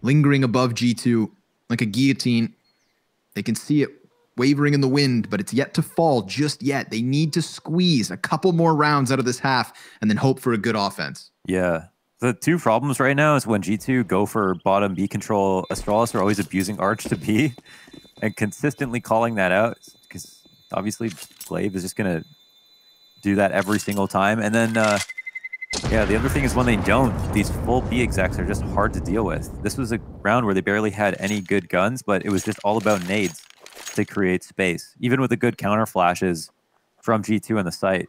lingering above G2 like a guillotine. They can see it wavering in the wind, but it's yet to fall just yet. They need to squeeze a couple more rounds out of this half and then hope for a good offense. Yeah. The 2 problems right now is when G2 go for bottom B control, Astralis are always abusing Arch to B and consistently calling that out because obviously Glaive is just going to do that every single time. And then, yeah, the other thing is when they don't, these full B execs are just hard to deal with. This was a round where they barely had any good guns, but it was just all about nades to create space. Even with the good counter flashes from G2 on the site,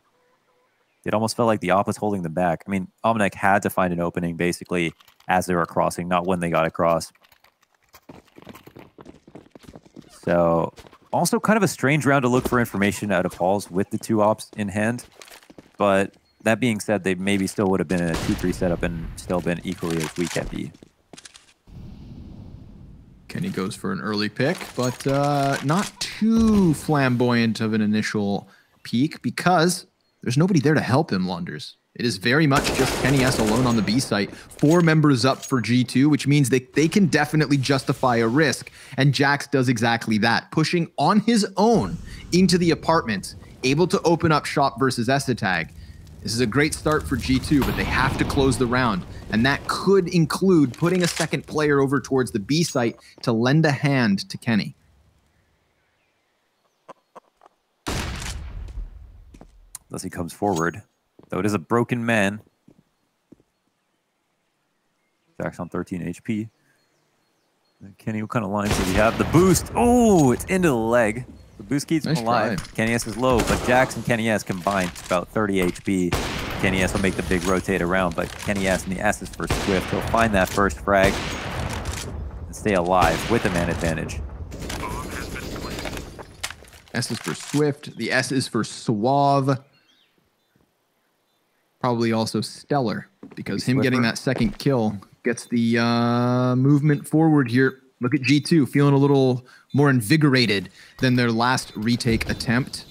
it almost felt like the op was holding them back. I mean, Omnic had to find an opening basically as they were crossing, not when they got across. So also kind of a strange round to look for information out of Halls with the 2 ops in hand. But that being said, they maybe still would have been in a 2-3 setup and still been equally as weak at B. Kenny goes for an early pick, but not too flamboyant of an initial peak because there's nobody there to help him, Lunders. It is very much just Kenny S alone on the B site. 4 members up for G2, which means they can definitely justify a risk. And Jax does exactly that, pushing on his own into the apartment, able to open up shop versus Essetag. This is a great start for G2, but they have to close the round. And that could include putting a second player over towards the B site to lend a hand to Kenny. Unless he comes forward. Though it is a broken man. Jax on 13 HP. Kenny, what kind of lines does he have? The boost. Oh, it's into the leg. The boost keeps him alive. Try. Kenny S is low, but Jax and Kenny S combined about 30 HP. Kenny S will make the big rotate around, but Kenny S and the S is for Swift. He'll find that first frag and stay alive with the man advantage. S is for Swift. The S is for Suave. Probably also Stellar, because him getting that second kill gets the movement forward here. Look at G2 feeling a little more invigorated than their last retake attempt.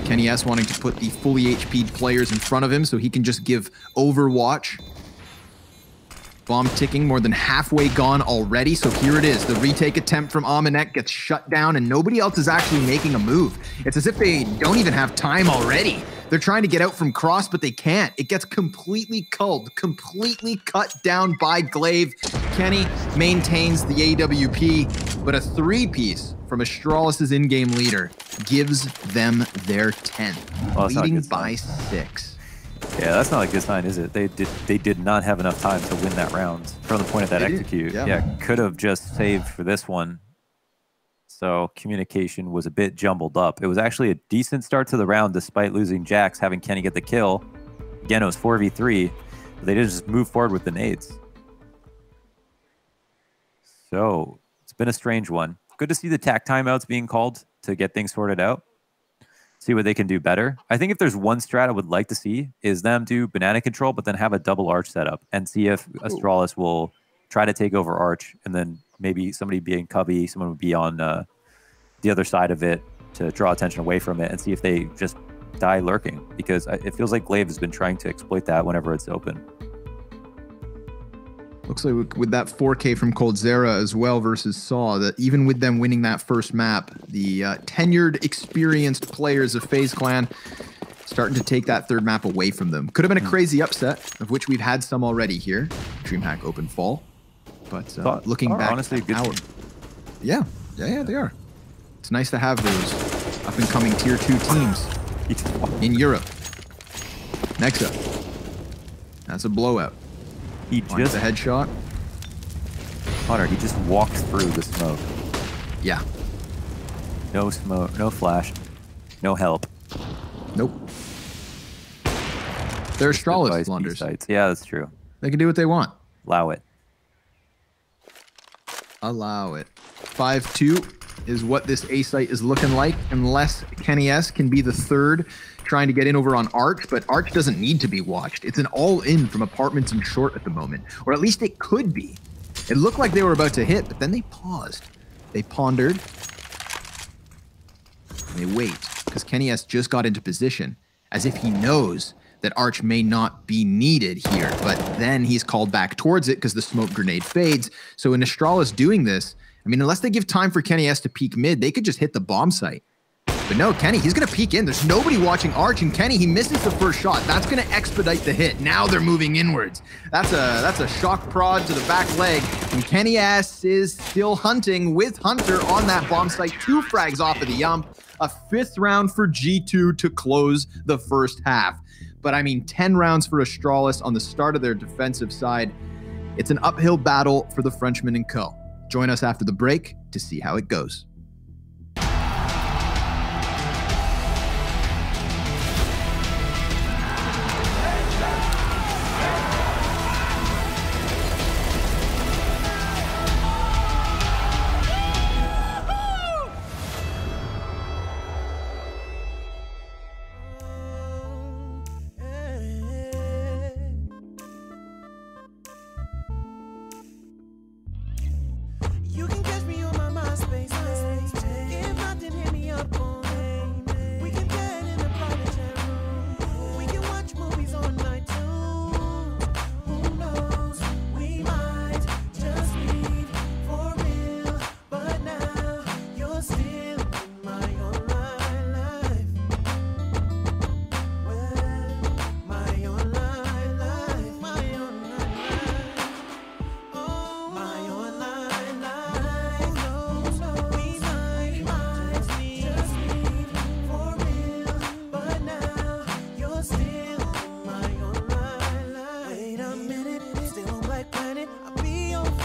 Kenny S wanting to put the fully HP'd players in front of him so he can just give Overwatch. Bomb ticking, more than halfway gone already. So here it is. The retake attempt from Amanek gets shut down and nobody else is actually making a move. It's as if they don't even have time already. They're trying to get out from cross, but they can't. It gets completely culled, completely cut down by Glaive. Kenny maintains the AWP, but a 3-piece from Astralis' in-game leader gives them their 10th, leading by 6. Yeah, that's not a good sign, is it? They did not have enough time to win that round from the point of that execute. Yeah, could have just saved for this one. So communication was a bit jumbled up. It was actually a decent start to the round despite losing Jax, having Kenny get the kill. Again, it was 4v3, but they didn't just move forward with the nades. So it's been a strange one. Good to see the tack timeouts being called to get things sorted out. See what they can do better. I think if there's one strat I would like to see is them do banana control, but then have a double arch setup and see if Astralis will try to take over arch and then maybe somebody being cubby, someone would be on the other side of it to draw attention away from it and see if they just die lurking, because it feels like Glaive has been trying to exploit that whenever it's open. Looks like with that 4K from Coldzera as well versus Saw, that even with them winning that first map, the tenured, experienced players of FaZe Clan starting to take that third map away from them. Could have been a crazy upset, of which we've had some already here. DreamHack open fall. But looking back, honestly, good yeah, they are. It's nice to have those up-and-coming Tier 2 teams in Europe. Next up, that's a blowout. He just a headshot. Hunter, he just walked through the smoke. Yeah. No smoke, no flash, no help. Nope. They're Astralis blunders. Yeah, that's true. They can do what they want. Allow it. Allow it. 5-2 is what this A site is looking like, unless Kenny S can be the third trying to get in over on Arch, but Arch doesn't need to be watched. It's an all-in from Apartments and Short at the moment, or at least it could be. It looked like they were about to hit, but then they paused. They pondered. And they wait, because Kenny S just got into position, as if he knows that Arch may not be needed here, but then he's called back towards it because the smoke grenade fades. So in Astralis doing this, I mean, unless they give time for Kenny S to peek mid, they could just hit the bomb site. But no, Kenny, he's going to peek in. There's nobody watching Arch, and Kenny, he misses the first shot. That's going to expedite the hit. Now they're moving inwards. That's a shock prod to the back leg, and Kenny S is still hunting with Hunter on that bomb site. 2 frags off of the Yump. A 5th round for G2 to close the first half. But I mean, 10 rounds for Astralis on the start of their defensive side. It's an uphill battle for the Frenchman and co. Join us after the break to see how it goes. You can catch me on my MySpace page. Get locked and hit me up on AIM. We can chat in a private chat room. We can watch movies on night too. Who knows? We might just meet for real. But now you're still in my online life. Well, my online life. My online life. Oh, my online life.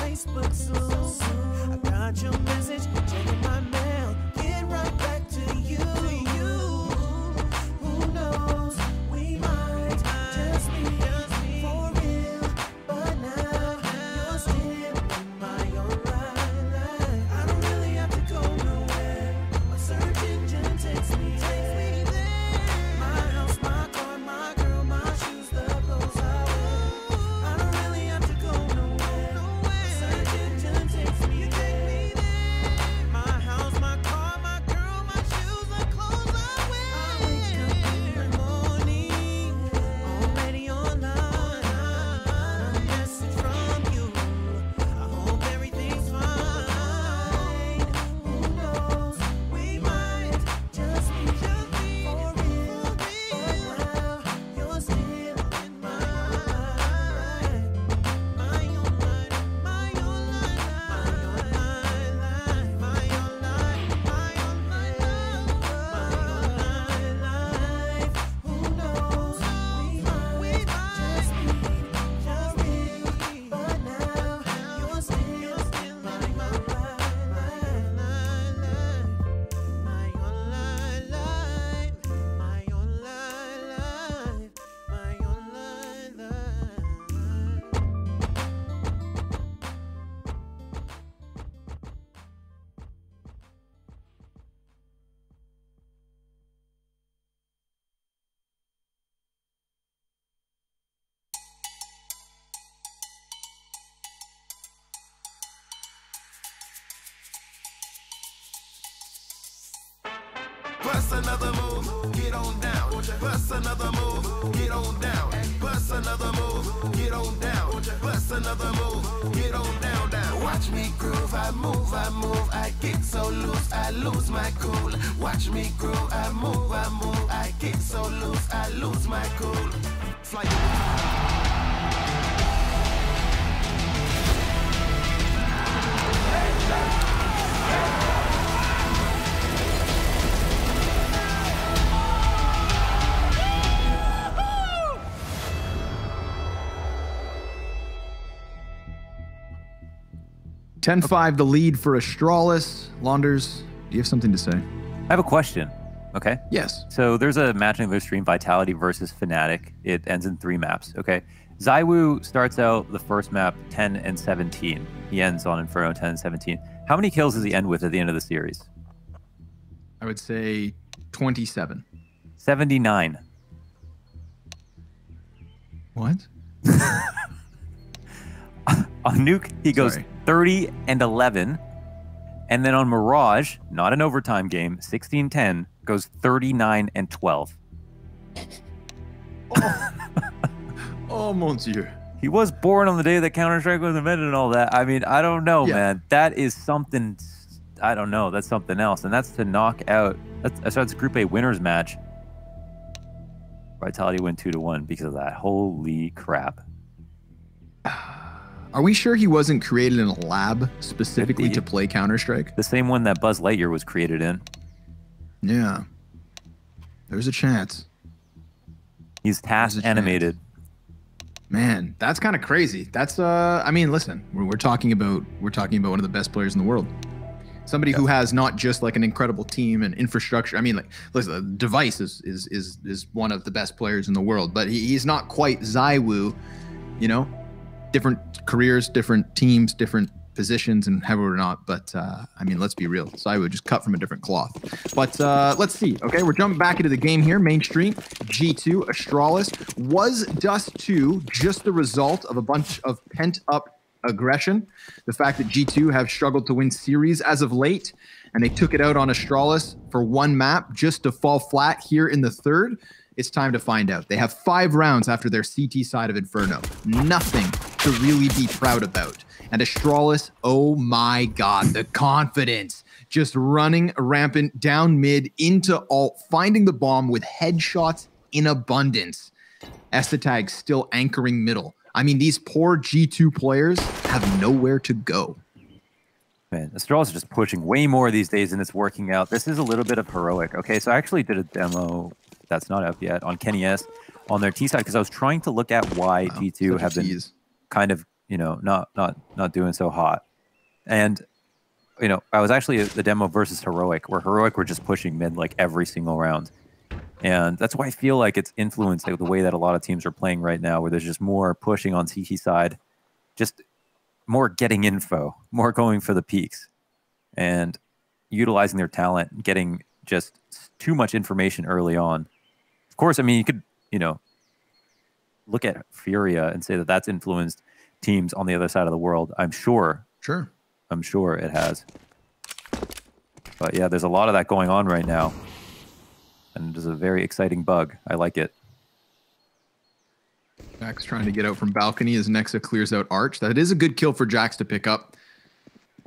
Facebook soon. I got your message, checking my mail, get right back to you. Who knows? We might just be for real, but now you're still in my online life. I don't really have to go nowhere. My search engine takes me there. My house, my car, my girl, my shoes, the clothes I wear. I don't really have to go nowhere. Bust another move, get on down. Bust another move, get on down. Bust another move, get on down. Bust another move, get on down, down. Watch me groove, I move, I get so loose, I lose my cool. Watch me groove, I move, I get so loose, I lose my cool. Fly. Ten 5 the lead for Astralis. Launders, do you have something to say? I have a question. Okay. Yes. So there's a match in their stream, Vitality versus Fnatic. It ends in 3 maps. Okay. Zywoo starts out the first map 10 and 17. He ends on Inferno 10 and 17. How many kills does he end with at the end of the series? I would say 27. 79. What? On Nuke, he goes Sorry. 30 and 11. And then on Mirage, not an overtime game, 16-10, goes 39 and 12. Oh, mon Dieu. He was born on the day that Counter-Strike was invented and all that. I mean, I don't know, Yeah. man. That is something, I don't know. That's something else. And that's to knock out, that's Group A winners match. Vitality win 2-1 because of that. Holy crap. Are we sure he wasn't created in a lab specifically to play Counter-Strike? The same one that Buzz Lightyear was created in. Yeah. There's a chance. He's task There's a animated. Man, that's kind of crazy. That's I mean, listen, we're talking about one of the best players in the world. Somebody who has not just like an incredible team and infrastructure. I mean, like, listen, Device is one of the best players in the world, but he's not quite Zywoo, you know? Different careers, different teams, different positions, and however or not. But I mean, let's be real. Zywoo just cut from a different cloth. But let's see. Okay, we're jumping back into the game here. Mainstream G2 Astralis. Was Dust 2 just the result of a bunch of pent-up aggression? The fact that G2 have struggled to win series as of late, and they took it out on Astralis for one map just to fall flat here in the third? It's time to find out. They have 5 rounds after their CT side of Inferno. Nothing to really be proud about. And Astralis, oh my God, the confidence. Just running rampant down mid into alt, finding the bomb with headshots in abundance. Estetag still anchoring middle. I mean, these poor G2 players have nowhere to go. Man, Astralis is just pushing way more these days and it's working out. This is a little bit of heroic. Okay, so I actually did a demo that's not up yet on Kenny S on their T side because I was trying to look at why G2 have been kind of, you know, not doing so hot. And, you know, I was actually at the demo versus Heroic, where Heroic were just pushing mid like every single round. And that's why I feel like it's influenced like, the way that a lot of teams are playing right now, where there's just more pushing on CT side, just more getting info, more going for the peaks, and utilizing their talent, getting just too much information early on. Of course, I mean, you could, you know, look at Furia and say that that's influenced teams on the other side of the world. I'm sure. Sure. I'm sure it has. But yeah, there's a lot of that going on right now. And it is a very exciting bug. I like it. Jax trying to get out from balcony as Nexa clears out Arch. That is a good kill for Jax to pick up.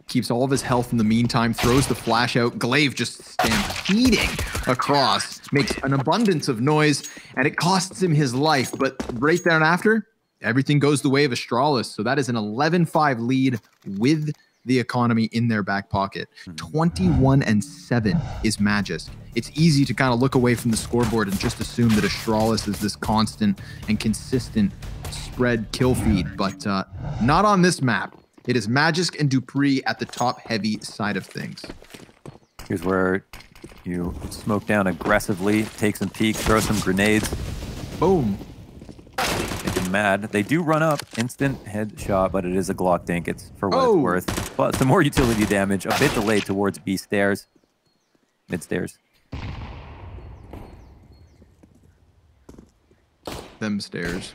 Keeps all of his health in the meantime, throws the flash out. Glaive just stampeding across, makes an abundance of noise, and it costs him his life. But right thereafter, everything goes the way of Astralis. So that is an 11-5 lead with the economy in their back pocket. 21-7 is Magisk. It's easy to kind of look away from the scoreboard and just assume that Astralis is this constant and consistent spread kill feed, but not on this map. It is Magisk and Dupree at the top heavy side of things. Here's where you smoke down aggressively, take some peeks, throw some grenades. Boom. Make them mad. They do run up, instant headshot, but it is a Glock dink. It's for what it's worth. But some more utility damage, a bit delayed towards B stairs, mid stairs. Them stairs.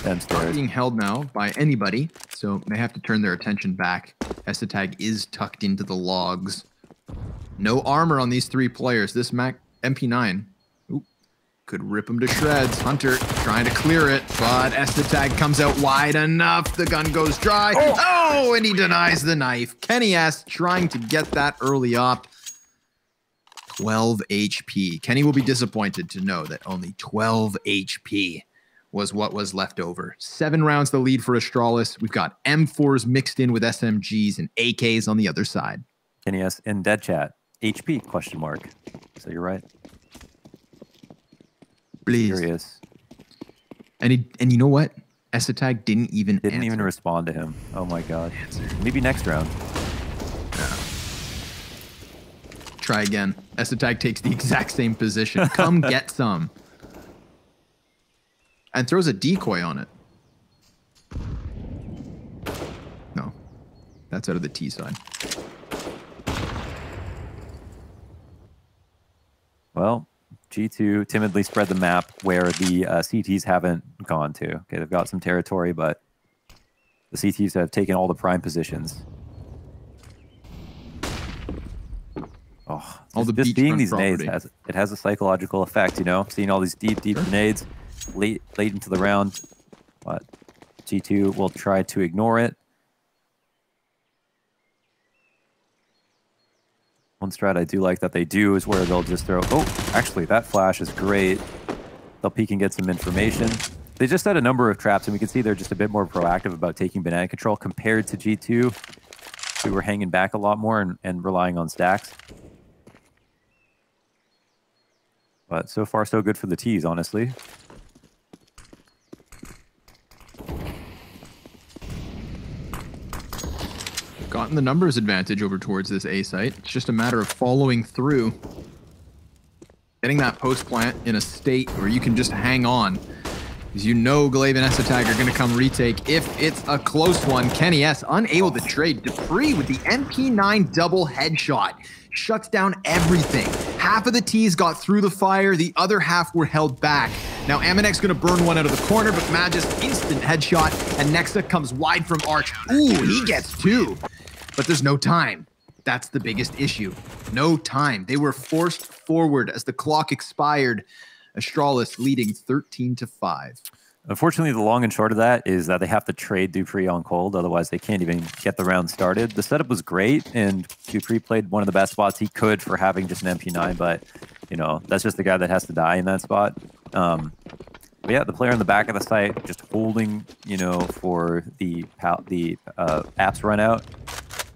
Them stairs. Being held now by anybody, so they have to turn their attention back. Estetag is tucked into the logs. No armor on these 3 players. This Mac MP9 could rip him to shreds. Hunter trying to clear it, but Estetag comes out wide enough. The gun goes dry. Oh, and he denies the knife. Kenny S trying to get that early up. 12 HP. Kenny will be disappointed to know that only 12 HP was what was left over. 7 rounds the lead for Astralis. We've got M4s mixed in with SMGs and AKs on the other side. Kenny S in dead chat. HP question mark. So you're right. Please. Curious. And you know what? Estetag didn't even respond to him. Oh my god. Maybe next round. Yeah. Try again. Estetag takes the exact same position. Come get some. And throws a decoy on it. No. That's out of the T side. Well, G2 timidly spread the map where the CTs haven't gone to. Okay, they've got some territory, but the CTs have taken all the prime positions. Oh, All the just being beachfront these nades property. has a psychological effect, you know? Seeing all these deep grenades late into the round. But G2 will try to ignore it. One strat I do like that they do is where they'll just throw... Oh, actually, that flash is great. They'll peek and get some information. They just had a number of traps, and we can see they're just a bit more proactive about taking banana control compared to G2, who were hanging back a lot more and relying on stacks. But so far, so good for the T's, honestly. Gotten the numbers advantage over towards this A site. It's just a matter of following through. Getting that post plant in a state where you can just hang on. Because you know Glaive and Esatag are going to come retake if it's a close one. Kenny S unable to trade. Dupree with the MP9 double headshot. Shuts down everything. Half of the T's got through the fire, the other half were held back. Now Aminek's gonna burn one out of the corner, but Magis instant headshot, and Nexa comes wide from Arch. Ooh, he gets two. But there's no time. That's the biggest issue. No time. They were forced forward as the clock expired. Astralis leading 13-5. Unfortunately, the long and short of that is that they have to trade Dupree on cold, otherwise they can't even get the round started. The setup was great, and Dupree played one of the best spots he could for having just an MP9, but, you know, that's just the guy that has to die in that spot. But yeah, the player in the back of the site just holding, you know, for the apps run out.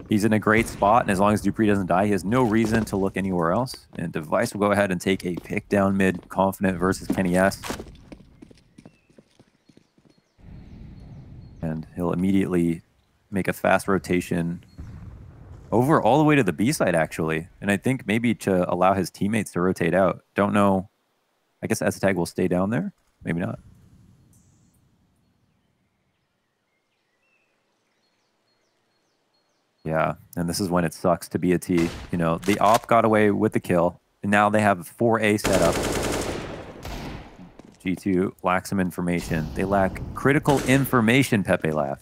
He's in a great spot, and as long as Dupree doesn't die, he has no reason to look anywhere else. And Device will go ahead and take a pick down mid, confident versus Kenny S. And he'll immediately make a fast rotation over all the way to the B side, actually. And I think maybe to allow his teammates to rotate out. Don't know. I guess Esatag will stay down there. Maybe not. Yeah, and this is when it sucks to be a T. You know, the op got away with the kill, and now they have 4A set up. G2 lacks some information. They lack critical information, Pepe laugh.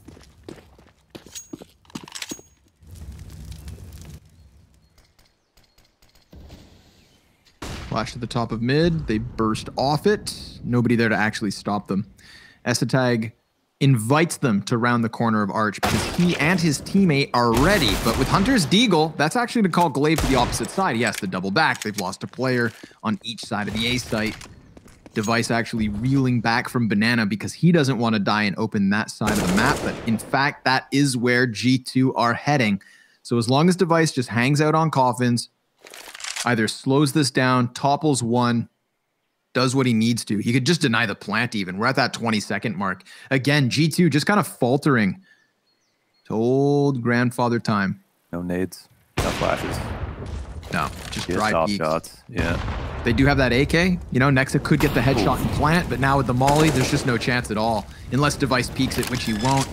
Flash to the top of mid. They burst off it. Nobody there to actually stop them. Esatag invites them to round the corner of Arch because he and his teammate are ready. But with Hunter's Deagle, that's actually to call Glaive to the opposite side. He has to double back. They've lost a player on each side of the A site. Device actually reeling back from Banana because he doesn't want to die and open that side of the map. But in fact, that is where G2 are heading. So as long as Device just hangs out on coffins, either slows this down, topples one, does what he needs to. He could just deny the plant even. We're at that 20-second mark. Again, G2 just kind of faltering to old grandfather time. No nades, no flashes. No, just Get dry soft peeks. shots. Yeah. They do have that AK. You know, Nexa could get the headshot and plant, but now with the molly, there's just no chance at all. Unless Device peeks it, which he won't.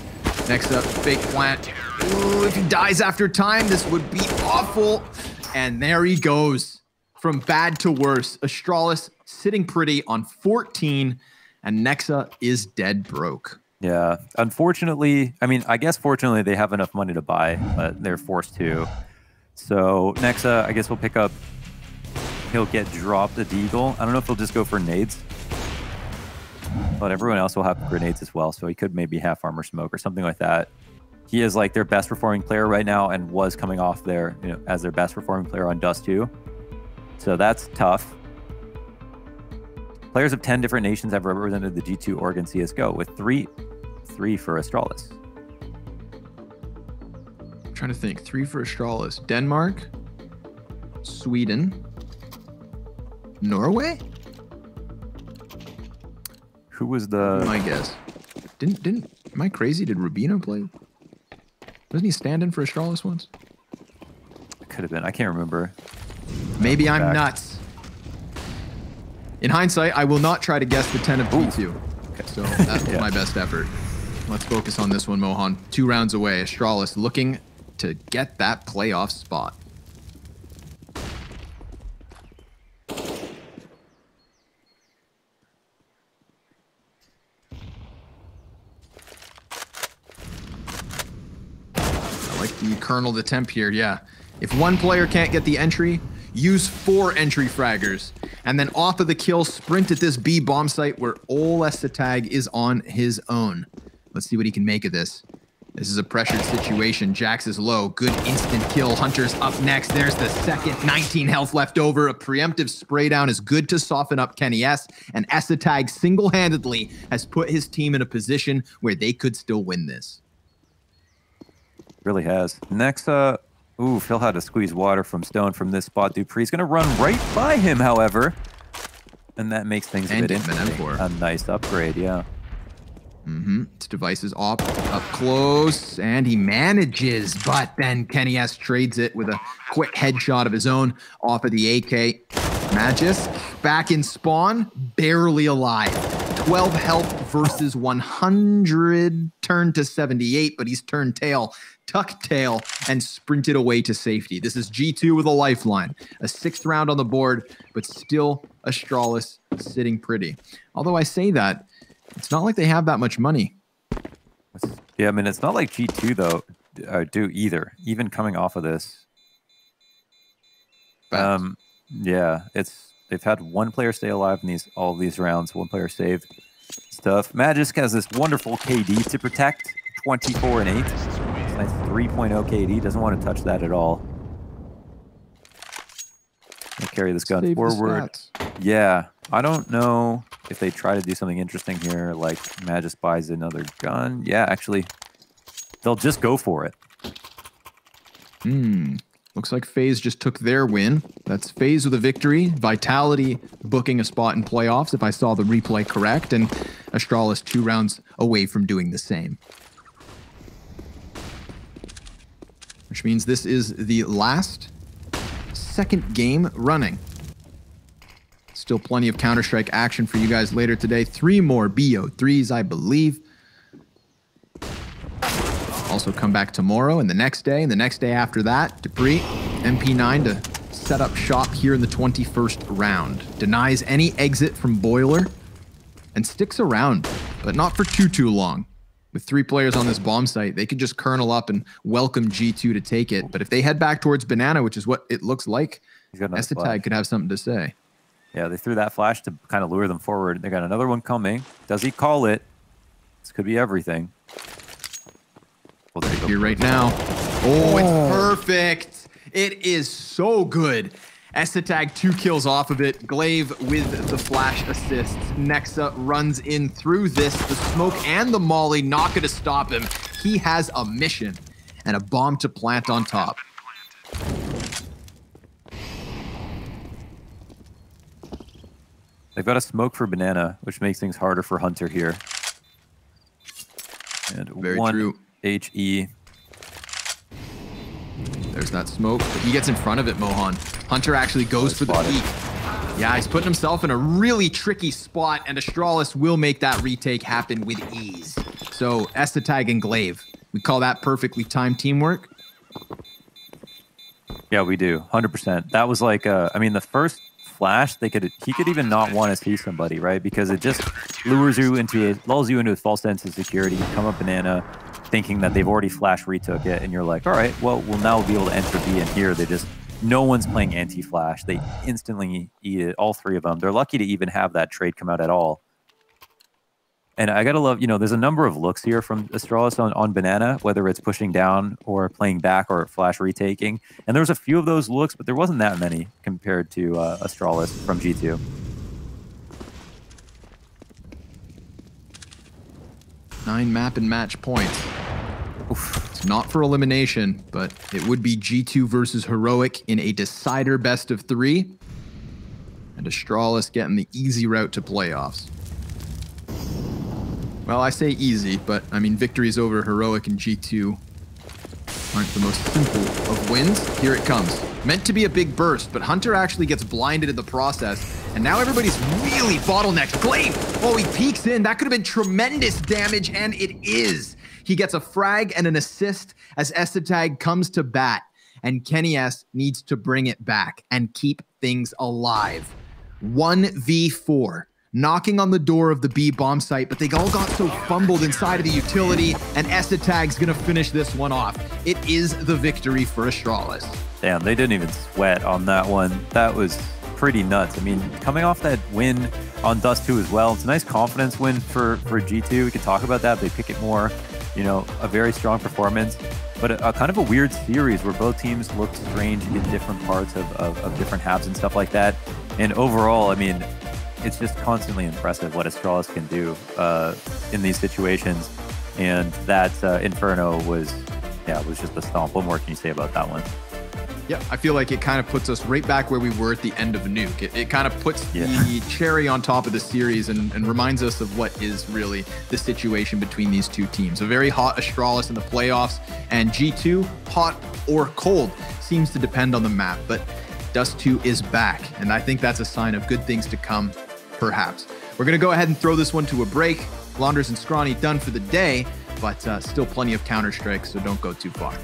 Nexa, fake plant. Ooh, if he dies after time, this would be awful. And there he goes. From bad to worse. Astralis sitting pretty on 14, and Nexa is dead broke. Yeah. Unfortunately, I mean, I guess fortunately they have enough money to buy, but they're forced to. So Nexa, I guess we'll pick up. He'll get dropped a deagle. I don't know if he'll just go for nades. But everyone else will have grenades as well, so he could maybe half armor smoke or something like that. He is like their best performing player right now and was coming off there, you know, as their best performing player on Dust 2. So that's tough. Players of 10 different nations have represented the G2 Oregon CSGO with three for Astralis. I'm trying to think. 3 for Astralis. Denmark, Sweden, Norway? Who was the... My guess. Didn't am I crazy? Did Rubino play? Wasn't he stand-in for Astralis once? Could have been. I can't remember. Maybe I'm Back. nuts. In hindsight, I will not try to guess the 10 of G2. Okay. So that was my best effort. Let's focus on this one, Mohan. 2 rounds away. Astralis looking to get that playoff spot. the kernel, the temp here, yeah. If one player can't get the entry, use 4 entry fraggers. And then off of the kill, sprint at this B bomb site where Ol Esatag is on his own. Let's see what he can make of this. This is a pressured situation. Jax is low. Good instant kill. Hunter's up next. There's the second. 19 health left over. A preemptive spray down is good to soften up Kenny S. And Esatag single-handedly has put his team in a position where they could still win this. Really has. Next, Phil had to squeeze water from Stone from this spot. Dupree's going to run right by him, however. And that makes things a bit interesting. A nice upgrade, yeah. His device is up close, and he manages, but then Kenny S trades it with a quick headshot of his own off of the AK. Magis back in spawn, barely alive. 12 health versus 100, turned to 78, but he's turned tail, tucked tail, and sprinted away to safety. This is G2 with a lifeline. A 6th round on the board, but still Astralis sitting pretty. Although I say that, it's not like they have that much money. Yeah, I mean, it's not like G2, though, do either, even coming off of this. Yeah, they've had one player stay alive in all of these rounds, one player saved stuff. Magisk has this wonderful KD to protect, 24 and 8. Nice 3.0 KD, doesn't want to touch that at all. Gonna carry this gun forward. Yeah, I don't know if they try to do something interesting here, like Magis buys another gun. Yeah, actually, they'll just go for it. Looks like FaZe just took their win. That's FaZe with a victory. Vitality booking a spot in playoffs, if I saw the replay correct, and Astralis 2 rounds away from doing the same. Which means this is the last second game running. Still plenty of Counter-Strike action for you guys later today. 3 more BO3s, I believe. Also come back tomorrow and the next day and the next day after that. Dupree, MP9 to set up shop here in the 21st round. Denies any exit from Boiler and sticks around, but not for too long. With 3 players on this bomb site, they could just kernel up and welcome G2 to take it. But if they head back towards Banana, which is what it looks like, Esatag could have something to say. Yeah, they threw that flash to kind of lure them forward. They got another one coming. Does he call it? This could be everything. Well, there you go. Here right now. Oh, it's perfect. It is so good. Esatag 2 kills off of it. Glaive with the flash assist. Nexa runs in through this. The smoke and the molly not going to stop him. He has a mission and a bomb to plant on top. They've got a smoke for Banana, which makes things harder for Hunter here. And Very 1 true. HE. There's that smoke, but he gets in front of it, Mohan. Hunter actually goes for the peek. Yeah, he's putting himself in a really tricky spot, and Astralis will make that retake happen with ease. So, Esatag and Glaive. We call that perfectly timed teamwork. Yeah, we do. 100%. That was like, I mean, the first flash, he could even not want to see somebody, right? Because it just lulls you into a false sense of security. You come up Banana thinking that they've already flash retook it, and you're like, all right, well, we'll now be able to enter B in here. No one's playing anti-flash. They instantly eat it, all 3 of them. They're lucky to even have that trade come out at all. And I gotta love, there's a number of looks here from Astralis on Banana, whether it's pushing down or playing back or flash retaking. And there was a few of those looks, but there wasn't that many compared to Astralis from G2. Nine map and match points. Oof. It's not for elimination, but it would be G2 versus Heroic in a decider best of 3. And Astralis getting the easy route to playoffs. Well, I say easy, but I mean victories over Heroic and G2 aren't the most simple of wins. Here it comes. Meant to be a big burst, but Hunter actually gets blinded in the process. And now everybody's really bottlenecked. Glaive! Oh, he peeks in. That could have been tremendous damage, and it is. He gets a frag and an assist as Esatag comes to bat. And Kenny S needs to bring it back and keep things alive. 1v4. knocking on the door of the B bomb site, but they all got so fumbled inside of the utility, and Esatag's gonna finish this one off. It is the victory for Astralis. Damn, they didn't even sweat on that one. That was pretty nuts. I mean, coming off that win on Dust 2 as well, it's a nice confidence win for G2. We could talk about that. They pick it more, you know, a very strong performance, but a kind of a weird series where both teams looked strange in different parts of different halves and stuff like that. And overall, I mean, it's just constantly impressive what Astralis can do in these situations. And that Inferno was just a stomp. What more can you say about that one? Yeah, I feel like it kind of puts us right back where we were at the end of Nuke. It kind of puts the cherry on top of the series and reminds us of what is really the situation between these two teams. A very hot Astralis in the playoffs, and G2, hot or cold, seems to depend on the map. But Dust 2 is back, and I think that's a sign of good things to come, perhaps. We're going to go ahead and throw this one to a break. Launders and Scrawny done for the day, but still plenty of Counter-Strike, so don't go too far.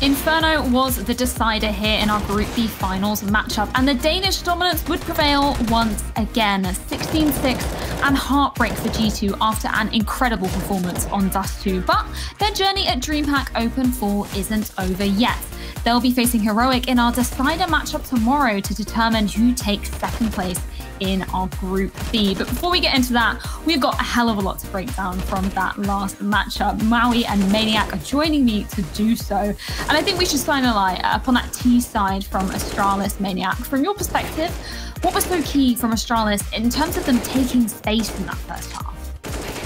Inferno was the decider here in our Group B finals matchup, and the Danish dominance would prevail once again. 16-6 and heartbreak for G2 after an incredible performance on Dust 2, but their journey at DreamHack Open 4 isn't over yet. They'll be facing Heroic in our decider matchup tomorrow to determine who takes second place in our Group B. But before we get into that, we've got a hell of a lot to break down from that last matchup. Maui and Maniac are joining me to do so. And I think we should shine a light upon that T side from Astralis. Maniac, from your perspective, what was so key from Astralis in terms of them taking space in that first half?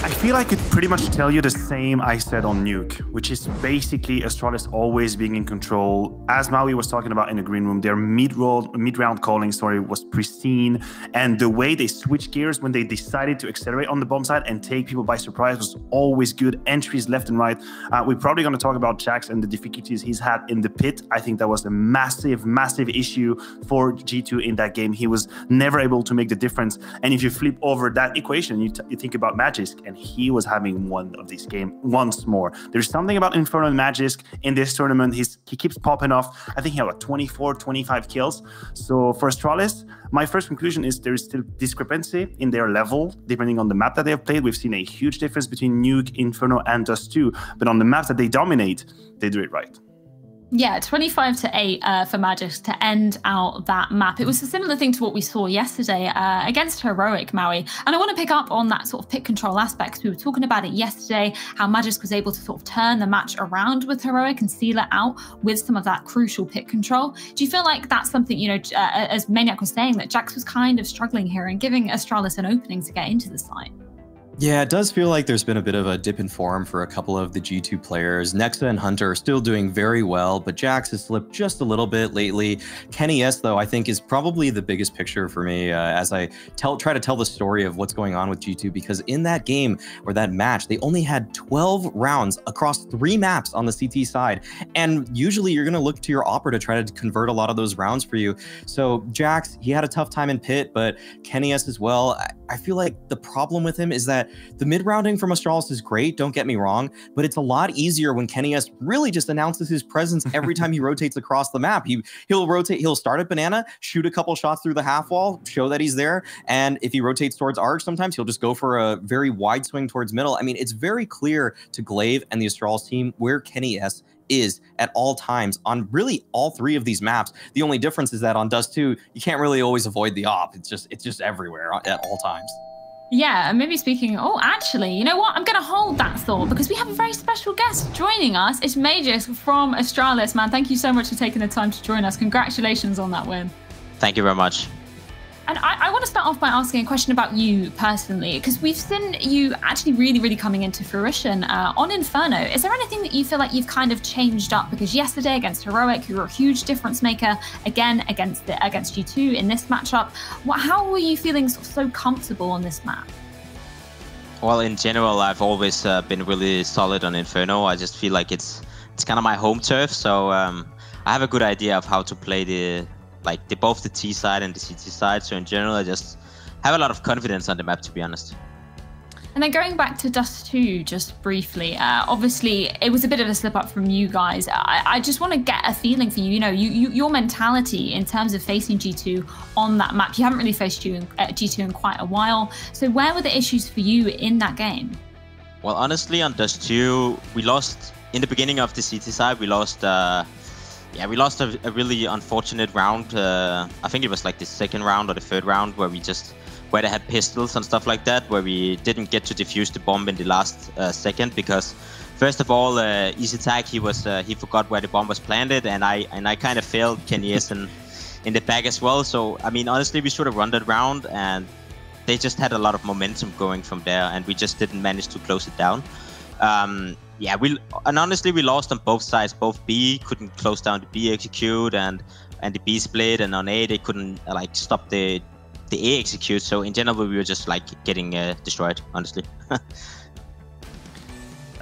I feel I could pretty much tell you the same I said on Nuke, which is basically Astralis always being in control. As Maui was talking about in the green room, their mid-round calling, was pristine. And the way they switched gears when they decided to accelerate on the bomb side and take people by surprise was always good. Entries left and right. We're probably going to talk about Jax and the difficulties he's had in the pit. I think that was a massive, massive issue for G2 in that game. He was never able to make the difference. And if you flip over that equation, you think about Magisk, and he was having one of these games once more. There's something about Inferno and Magisk in this tournament. He keeps popping off. I think he had like 24, 25 kills. So for Astralis, my first conclusion is there is still discrepancy in their level, depending on the map that they have played. We've seen a huge difference between Nuke, Inferno, and Dust 2. But on the maps that they dominate, they do it right. Yeah, 25-8 for Magisk to end out that map. It was a similar thing to what we saw yesterday against Heroic, Maui. And I want to pick up on that sort of pick control aspect. We were talking about it yesterday, how Magisk was able to sort of turn the match around with Heroic and seal it out with some of that crucial pick control. Do you feel like that's something, you know, as Maniac was saying, that Jax was kind of struggling here and giving Astralis an opening to get into the site? Yeah, it does feel like there's been a bit of a dip in form for a couple of the G2 players. Nexa and Hunter are still doing very well, but Jax has slipped just a little bit lately. Kenny S, though, I think is probably the biggest picture for me as I try to tell the story of what's going on with G2, because in that game or that match, they only had 12 rounds across 3 maps on the CT side. And usually you're going to look to your Opera to try to convert a lot of those rounds for you. So Jax, he had a tough time in pit, but Kenny S as well. I feel like the problem with him is that the mid-rounding from Astralis is great, don't get me wrong, but it's a lot easier when Kenny S really just announces his presence every time he rotates across the map. He'll start at Banana, shoot a couple shots through the half wall, show that he's there, and if he rotates towards Arch sometimes, he'll just go for a very wide swing towards middle. I mean, it's very clear to Glaive and the Astralis team where Kenny S is at all times on really all 3 of these maps. The only difference is that on Dust 2, you can't really always avoid the op. It's just everywhere at all times. Yeah, and maybe speaking, actually, you know what? I'm going to hold that thought because we have a very special guest joining us. It's Majus from Astralis, man. Thank you so much for taking the time to join us. Congratulations on that win. Thank you very much. And I want to start off by asking a question about you personally, because we've seen you actually really coming into fruition on Inferno. Is there anything that you feel like you've kind of changed up? Because yesterday against Heroic, you were a huge difference maker. Again, against G2 in this matchup. How were you feeling so comfortable on this map? Well, in general, I've always been really solid on Inferno. I just feel like it's kind of my home turf. So I have a good idea of how to play both the T side and the CT side. So in general, I just have a lot of confidence on the map, to be honest. And then going back to Dust 2 just briefly, obviously it was a bit of a slip up from you guys. I just want to get a feeling for you, your mentality in terms of facing G2 on that map. You haven't really faced G2 in quite a while. So where were the issues for you in that game? Well, honestly, on Dust 2, we lost in the beginning of the CT side. We lost we lost a really unfortunate round. I think it was like the 2nd round or the 3rd round where they had pistols and stuff like that, where we didn't get to defuse the bomb in the last second because, first of all, EasyTag, he forgot where the bomb was planted, and I kind of failed Kenny S in the back as well. So I mean, honestly, we should have run that round, and they just had a lot of momentum going from there, and we just didn't manage to close it down. Honestly, we lost on both sides. Both B couldn't close down the B execute and the B split, and on A they couldn't stop the A execute. So in general, we were just getting destroyed, honestly.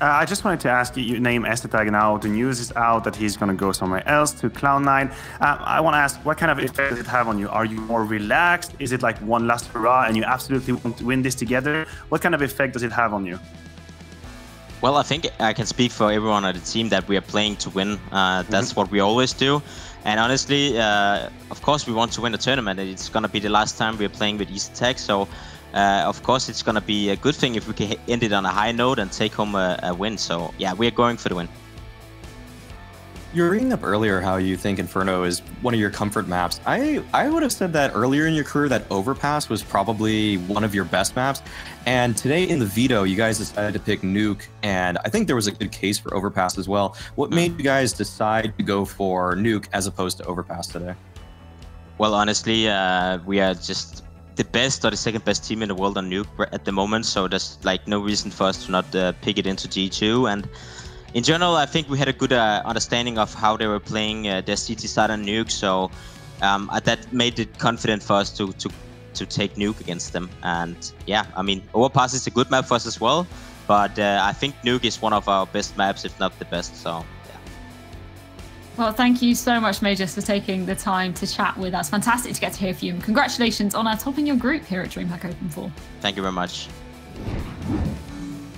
I just wanted to ask you, name EasyTag now. The news is out that he's going to go somewhere else, to Cloud9. I want to ask, what kind of effect does it have on you? Are you more relaxed? Is it like one last hurrah and you absolutely want to win this together? What kind of effect does it have on you? Well, I think I can speak for everyone on the team that we are playing to win. That's what we always do. And honestly, of course, we want to win a tournament. It's going to be the last time we're playing with EasyTag. So of course, it's going to be a good thing if we can end it on a high note and take home a win. So, yeah, we're going for the win. You were bringing up earlier how you think Inferno is one of your comfort maps. I would have said that earlier in your career that Overpass was probably one of your best maps. And today in the veto, you guys decided to pick Nuke, and I think there was a good case for Overpass as well. What made you guys decide to go for Nuke as opposed to Overpass today? Well, honestly, we are just the best or the second best team in the world on Nuke at the moment. So there's like no reason for us to not pick it into G2. And in general, I think we had a good understanding of how they were playing their CT side on Nuke, so that made it confident for us to take Nuke against them. And yeah, I mean, Overpass is a good map for us as well, but I think Nuke is one of our best maps, if not the best. So yeah. Well, thank you so much, Magus, for taking the time to chat with us. Fantastic to get to hear from you, and congratulations on topping your group here at DreamHack Open 4. Thank you very much.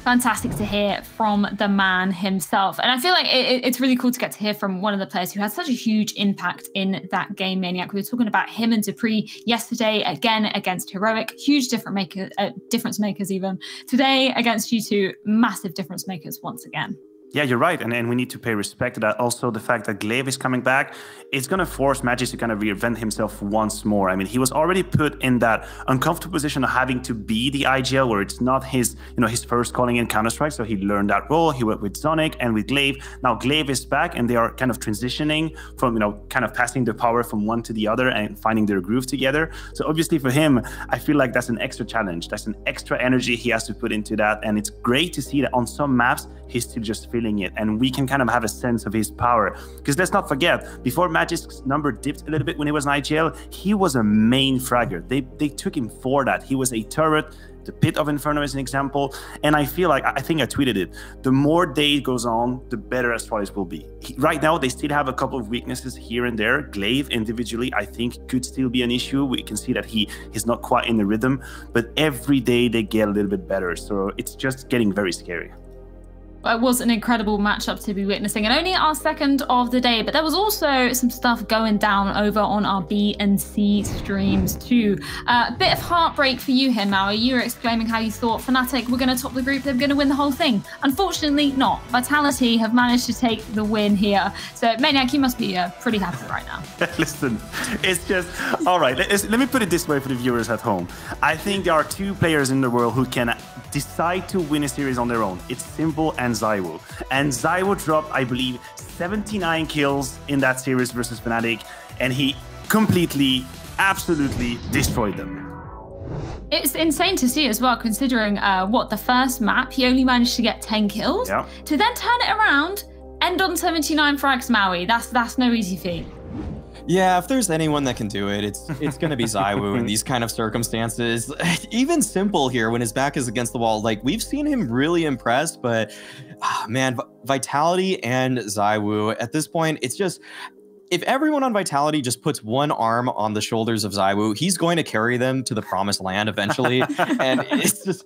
Fantastic to hear from the man himself. And I feel like it's really cool to get to hear from one of the players who had such a huge impact in that game, Maniac. We were talking about him and Dupree yesterday, again against Heroic. Huge difference makers even. Today against G2, massive difference makers once again. Yeah, you're right. And we need to pay respect to that. Also, the fact that Glaive is coming back, it's going to force Magic to kind of reinvent himself once more. I mean, he was already put in that uncomfortable position of having to be the IGL, where it's not his, his first calling in Counter-Strike. So he learned that role. He went with Sonic and with Glaive. Now Glaive is back, and they are kind of transitioning from, kind of passing the power from one to the other and finding their groove together. So obviously for him, I feel like that's an extra challenge. That's an extra energy he has to put into that. And it's great to see that on some maps, he's still just feeling it, and we can kind of have a sense of his power. Because let's not forget, before Magic's number dipped a little bit when he was in IGL, he was a main fragger. They took him for that. He was a turret. The Pit of Inferno is an example, and I feel like, I think I tweeted it, the more day goes on, the better Astralis will be. Right now, they still have a couple of weaknesses here and there. Glaive individually, I think, could still be an issue. We can see that he's not quite in the rhythm, but every day they get a little bit better. So it's just getting very scary. It was an incredible matchup to be witnessing, and only our second of the day, but there was also some stuff going down over on our B and C streams too. A bit of heartbreak for you here, Maui. You were exclaiming how you thought Fnatic were going to top the group, they were going to win the whole thing. Unfortunately not. Vitality have managed to take the win here. So Maniac, you must be pretty happy right now. Listen, it's just, all right, let me put it this way for the viewers at home. I think there are two players in the world who can decide to win a series on their own. It's Simple and ZywOo. And ZywOo dropped, I believe, 79 kills in that series versus Fnatic, and he completely, absolutely destroyed them. It's insane to see as well, considering what the first map, he only managed to get 10 kills. Yeah. To then turn it around, end on 79 frags, Maui. That's no easy feat. Yeah, if there's anyone that can do it, it's going to be ZywOo in these kind of circumstances. Even Simple here, when his back is against the wall, like, we've seen him really impressed, but man, Vitality and ZywOo, at this point, it's just, if everyone on Vitality just puts one arm on the shoulders of ZywOo, he's going to carry them to the promised land eventually. And it's just,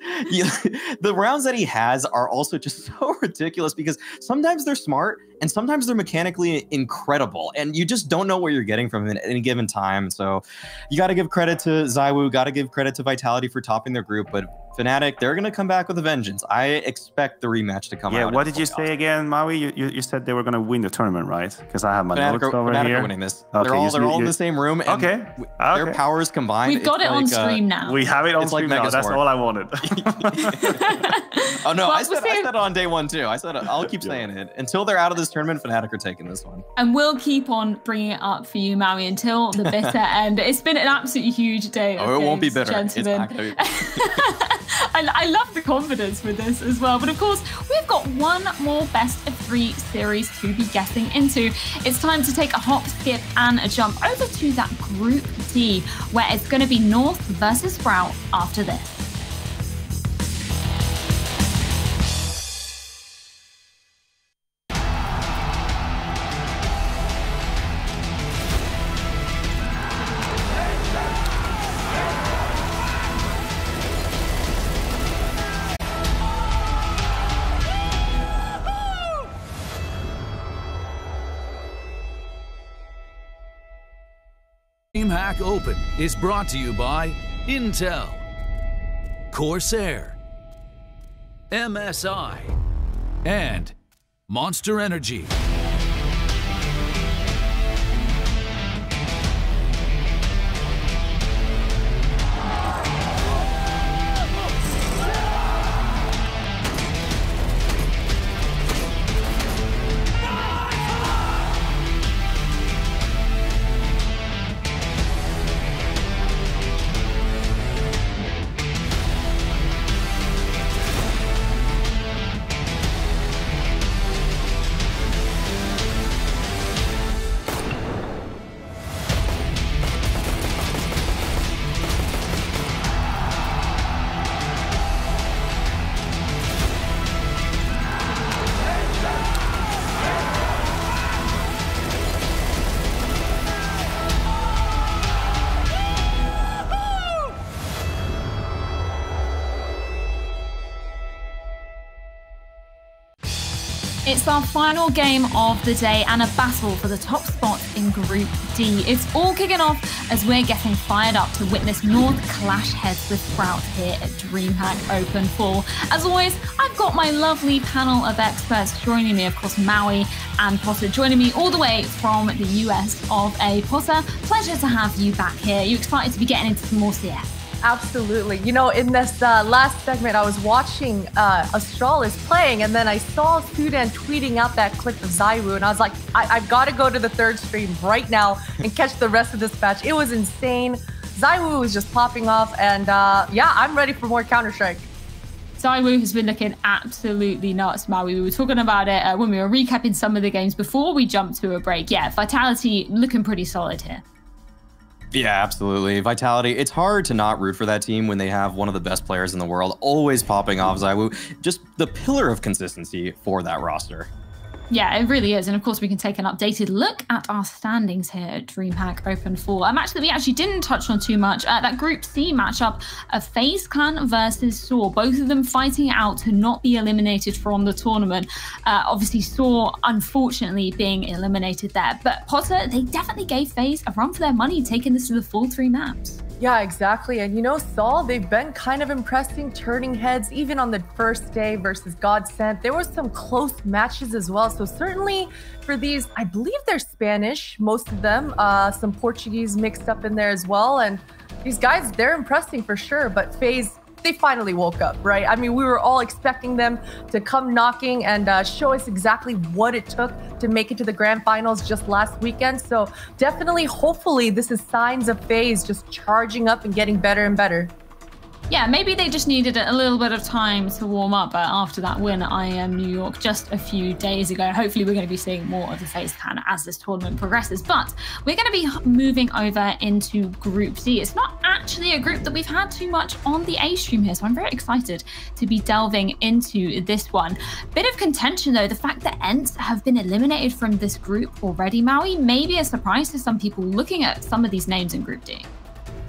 the rounds that he has are also just so ridiculous, because sometimes they're smart and sometimes they're mechanically incredible, and you just don't know what you're getting from him at any given time. So you got to give credit to ZywOo, got to give credit to Vitality for topping their group, but Fnatic, they're going to come back with a vengeance. I expect the rematch to come out. Yeah, what did you say again, Maui? You said they were going to win the tournament, right? Because I have my notes over Fnatic here. are winning this. Okay, they're all in the same room. And their powers combined. We've got it on stream now. We have it on stream now. That's all I wanted. Oh, no, I said it on day one, too. I said I'll keep saying it. Until they're out of this tournament, Fnatic are taking this one. And we'll keep on bringing it up for you, Maui, until the bitter end. It's been an absolutely huge day. Oh, it won't be bitter. Gentlemen. It's not going to be. I love the confidence with this as well. But of course, we've got one more best of 3 series to be getting into. It's time to take a hop, skip, and a jump over to that Group D, where it's going to be North versus Sprout after this. DreamHack Open is brought to you by Intel. Corsair, MSI, and Monster Energy. It's our final game of the day and a battle for the top spot in Group D. It's all kicking off as we're getting fired up to witness North clash heads with Sprout here at DreamHack Open 4. As always, I've got my lovely panel of experts joining me, of course, Maui and Potter joining me all the way from the US of A. Potter, pleasure to have you back here. You excited to be getting into some more CS? Absolutely. You know, in this last segment, I was watching Astralis playing, and then I saw Sudan tweeting out that clip of Zaiwu, and I was like, I've got to go to the third stream right now and catch the rest of this match. It was insane. Zaiwu was just popping off, and yeah, I'm ready for more Counter-Strike. Zaiwu has been looking absolutely nuts, Maui. We were talking about it when we were recapping some of the games before we jumped to a break. Yeah, Vitality looking pretty solid here. Yeah, absolutely. Vitality, it's hard to not root for that team when they have one of the best players in the world always popping off. Zaiwu, just the pillar of consistency for that roster. Yeah, it really is. And of course, we can take an updated look at our standings here at DreamHack Open 4. A match that we actually didn't touch on too much, that Group C matchup of FaZe Clan versus Saw. Both of them fighting it out to not be eliminated from the tournament. Obviously, Saw, unfortunately, being eliminated there. But Potter, they definitely gave FaZe a run for their money, taking this to the full 3 maps. Yeah, exactly. And you know, Saul, they've been kind of impressing, turning heads, even on the first day versus Godsent. There were some close matches as well. So certainly for these, I believe they're Spanish, most of them, some Portuguese mixed up in there as well. And these guys, they're impressing for sure. But FaZe, they finally woke up, right? I mean, we were all expecting them to come knocking and show us exactly what it took to make it to the grand finals just last weekend. So definitely, hopefully, this is signs of FaZe just charging up and getting better and better. Yeah, maybe they just needed a little bit of time to warm up after that win at IEM New York just a few days ago. Hopefully we're going to be seeing more of the FaZe Clan as this tournament progresses. But we're going to be moving over into Group D. It's not actually a group that we've had too much on the A stream here, so I'm very excited to be delving into this one. Bit of contention though, the fact that ENCE have been eliminated from this group already, Maui, maybe a surprise to some people looking at some of these names in Group D.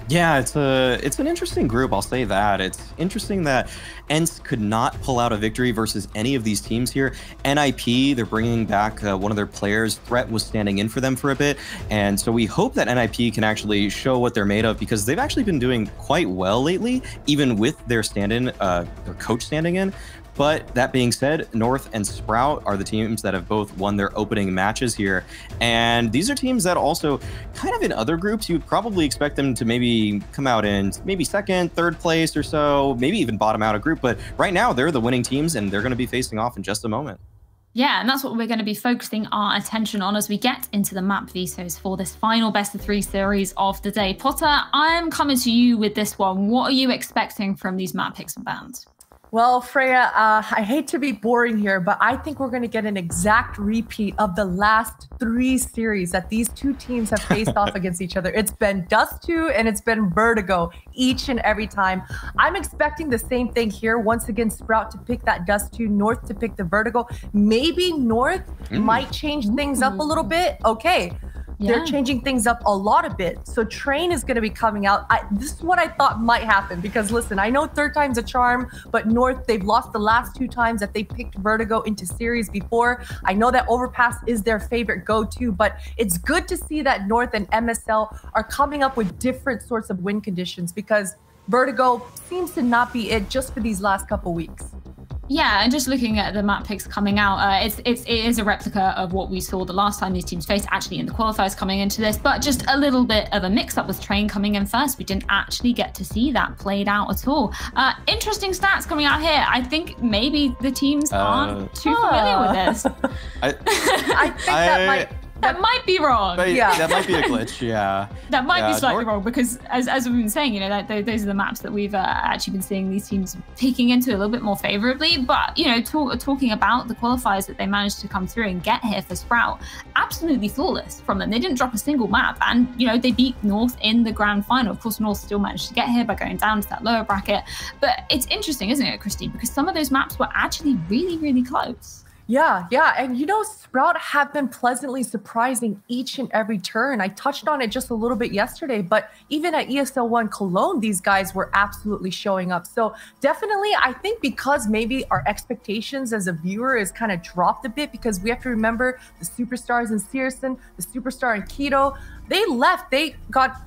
Yeah, it's an interesting group, I'll say that. It's interesting that ENCE could not pull out a victory versus any of these teams here. NIP, they're bringing back one of their players. Threat was standing in for them for a bit, and so we hope that NIP can actually show what they're made of, because they've actually been doing quite well lately, even with their stand-in, their coach standing in. But that being said, North and Sprout are the teams that have both won their opening matches here. And these are teams that also, kind of in other groups, you would probably expect them to maybe come out in maybe second, third place or so, maybe even bottom out a group. But right now, they're the winning teams, and they're going to be facing off in just a moment. Yeah, and that's what we're going to be focusing our attention on as we get into the map vetoes for this final best of 3 series of the day. Potter, I am coming to you with this one. What are you expecting from these map picks and bans? Well, Freya, I hate to be boring here, but I think we're going to get an exact repeat of the last 3 series that these two teams have faced off against each other. It's been Dust2 and it's been Vertigo each and every time. I'm expecting the same thing here. Once again, Sprout to pick that Dust2, North to pick the Vertigo. Maybe North might change things up a little bit. Okay. Yeah. They're changing things up a lot a bit. So Train is going to be coming out. This is what I thought might happen, because listen, I know third time's a charm, but North, they've lost the last 2 times that they picked Vertigo into series before. I know that Overpass is their favorite go-to, but it's good to see that North and MSL are coming up with different sorts of win conditions, because Vertigo seems to not be it just for these last couple weeks. Yeah, and just looking at the map picks coming out, it is a replica of what we saw the last time these teams faced, actually in the qualifiers coming into this, but just a little bit of a mix-up with Train coming in first. We didn't actually get to see that played out at all. Interesting stats coming out here. I think maybe the teams aren't too familiar with this. I think that might be wrong. Yeah, that might be a glitch. Yeah, that might be slightly wrong because, as we've been saying, you know, those are the maps that we've actually been seeing these teams peeking into a little bit more favorably. But you know, talking about the qualifiers that they managed to come through and get here for Sprout, absolutely flawless from them. They didn't drop a single map, and you know, they beat North in the grand final. Of course, North still managed to get here by going down to that lower bracket. But it's interesting, isn't it, Christine? Because some of those maps were actually really, really close. Yeah, and you know, Sprout have been pleasantly surprising each and every turn. I touched on it just a little bit yesterday, but even at ESL 1 Cologne, these guys were absolutely showing up. So definitely, I think because maybe our expectations as a viewer is kind of dropped a bit, because we have to remember the superstars in Searson, the superstar in Keto, they left, they got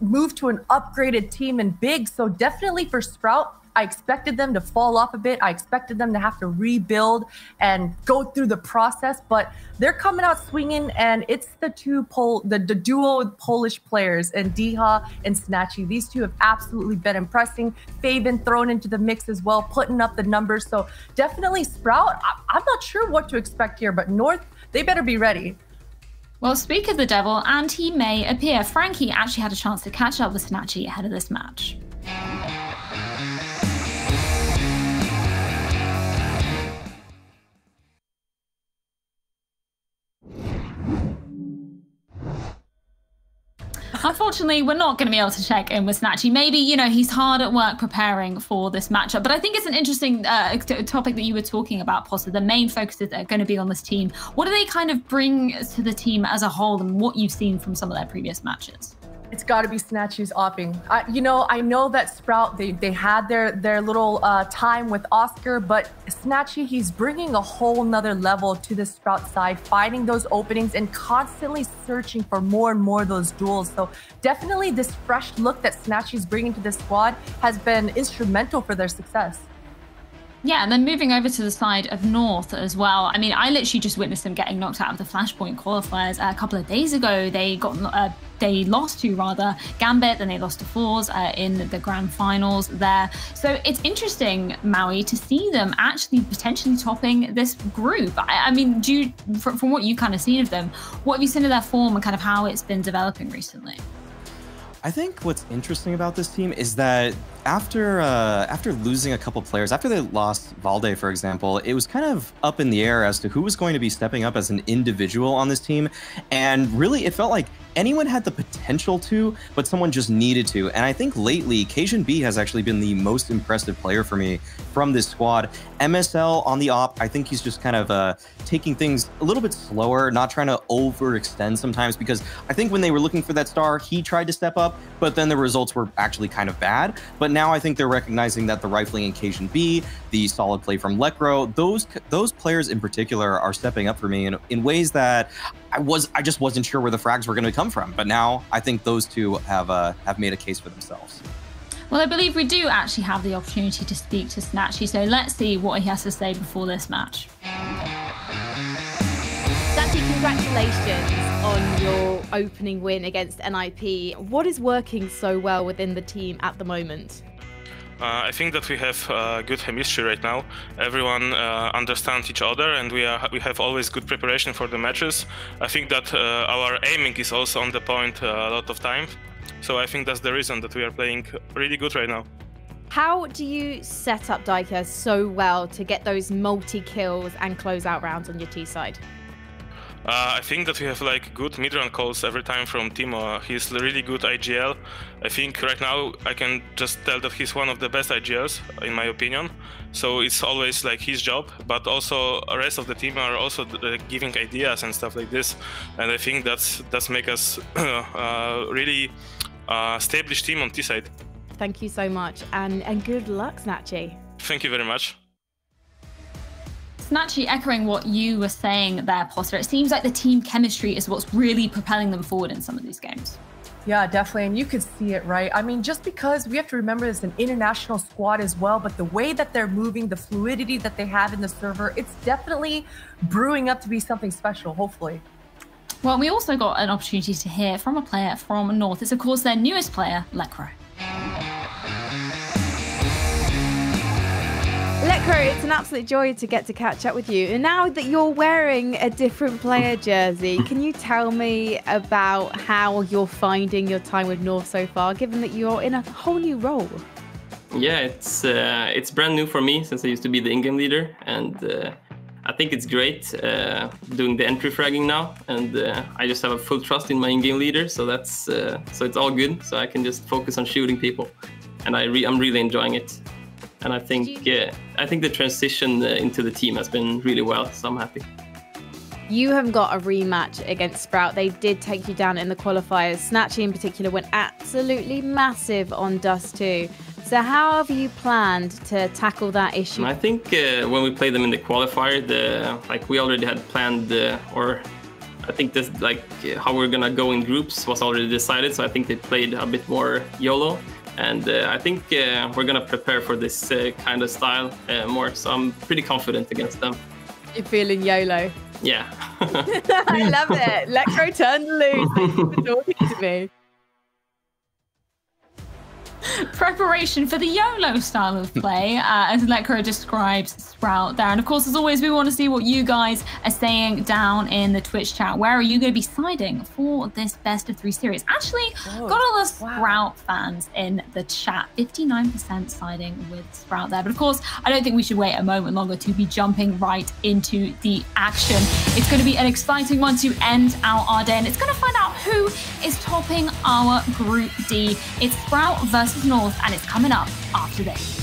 moved to an upgraded team in Big. So definitely for Sprout, I expected them to fall off a bit. I expected them to have to rebuild and go through the process, but they're coming out swinging, and it's the duo of Polish players, and Diha and Snatchy. These two have absolutely been impressing. Faven thrown into the mix as well, putting up the numbers. So definitely Sprout, I'm not sure what to expect here, but North, they better be ready. Well, speak of the devil, and he may appear. Frankie actually had a chance to catch up with Snatchy ahead of this match. Unfortunately, we're not going to be able to check in with Snatchy. Maybe, you know, he's hard at work preparing for this matchup. But I think it's an interesting topic that you were talking about, Potter. The main focuses that are going to be on this team. What do they kind of bring to the team as a whole, and what you've seen from some of their previous matches? It's got to be Snatchy's opping. You know, I know that Sprout, they had their little time with Oscar, but Snatchy, he's bringing a whole nother level to the Sprout side, finding those openings and constantly searching for more and more of those duels. So definitely this fresh look that Snatchy's bringing to this squad has been instrumental for their success. Yeah, and then moving over to the side of North as well. I mean, I literally just witnessed them getting knocked out of the Flashpoint qualifiers a couple of days ago. They lost to Gambit, then they lost to Fours in the grand finals there. So it's interesting, Maui, to see them actually potentially topping this group. I mean, from what you've kind of seen of them, what have you seen of their form and kind of how it's been developing recently? I think what's interesting about this team is that after losing a couple players, after they lost Valde, for example, it was kind of up in the air as to who was going to be stepping up as an individual on this team. And really, it felt like anyone had the potential to, but someone just needed to. And I think lately, Cajun B has actually been the most impressive player for me from this squad. MSL on the op, I think he's just kind of taking things a little bit slower, not trying to overextend sometimes, because I think when they were looking for that star, he tried to step up, but then the results were actually kind of bad. But now I think they're recognizing that the rifling in Cajun B, the solid play from Lekro, those players in particular are stepping up for me in ways that I just wasn't sure where the frags were going to come from. But now I think those two have made a case for themselves. Well, I believe we do actually have the opportunity to speak to Snatchy, so let's see what he has to say before this match. Snatchy, congratulations on your opening win against NIP. What is working so well within the team at the moment? I think that we have good chemistry right now. Everyone understands each other, and we have always good preparation for the matches. I think that our aiming is also on the point a lot of time. So I think that's the reason that we are playing really good right now. How do you set up Daika so well to get those multi-kills and close-out rounds on your T side? I think that we have like good mid-round calls every time from Timo. He's really good IGL. I think right now I can just tell that he's one of the best IGLs in my opinion. So it's always like his job, but also the rest of the team are also giving ideas and stuff like this. And I think that's make us really established team on T side. Thank you so much, and good luck, Snatchy. Thank you very much. Snatchy, echoing what you were saying there, Potter, it seems like the team chemistry is what's really propelling them forward in some of these games. Yeah, definitely. And you could see it, right? I mean, just because we have to remember it's an international squad as well, but the way that they're moving, the fluidity that they have in the server, it's definitely brewing up to be something special, hopefully. Well, we also got an opportunity to hear from a player from North. It's, of course, their newest player, Lekro. Lekro, it's an absolute joy to get to catch up with you. And now that you're wearing a different player jersey, can you tell me about how you're finding your time with North so far, given that you're in a whole new role? Yeah, it's brand new for me since I used to be the in-game leader, and I think it's great doing the entry fragging now, and I just have a full trust in my in-game leader, so that's so it's all good. So I can just focus on shooting people, and I'm really enjoying it. And I think the transition into the team has been really well, so I'm happy. You have got a rematch against Sprout. They did take you down in the qualifiers. Snatchy in particular went absolutely massive on Dust 2. So how have you planned to tackle that issue? I think when we played them in the qualifier, we already had planned, or I think this how we're gonna go in groups was already decided. So I think they played a bit more YOLO. And I think we're going to prepare for this kind of style more. So I'm pretty confident against them. You're feeling YOLO? Yeah. I love it. Lekro turned loose. Thank you for talking to me. Preparation for the YOLO style of play, as Lekro describes Sprout there. And of course, as always, we want to see what you guys are saying down in the Twitch chat. Where are you going to be siding for this best of 3 series? Actually, got all the Sprout fans in the chat. 59% siding with Sprout there. But of course, I don't think we should wait a moment longer to be jumping right into the action. It's going to be an exciting one to end out our day, and it's going to find out who is topping our Group D. It's Sprout versus North, and it's coming up after this.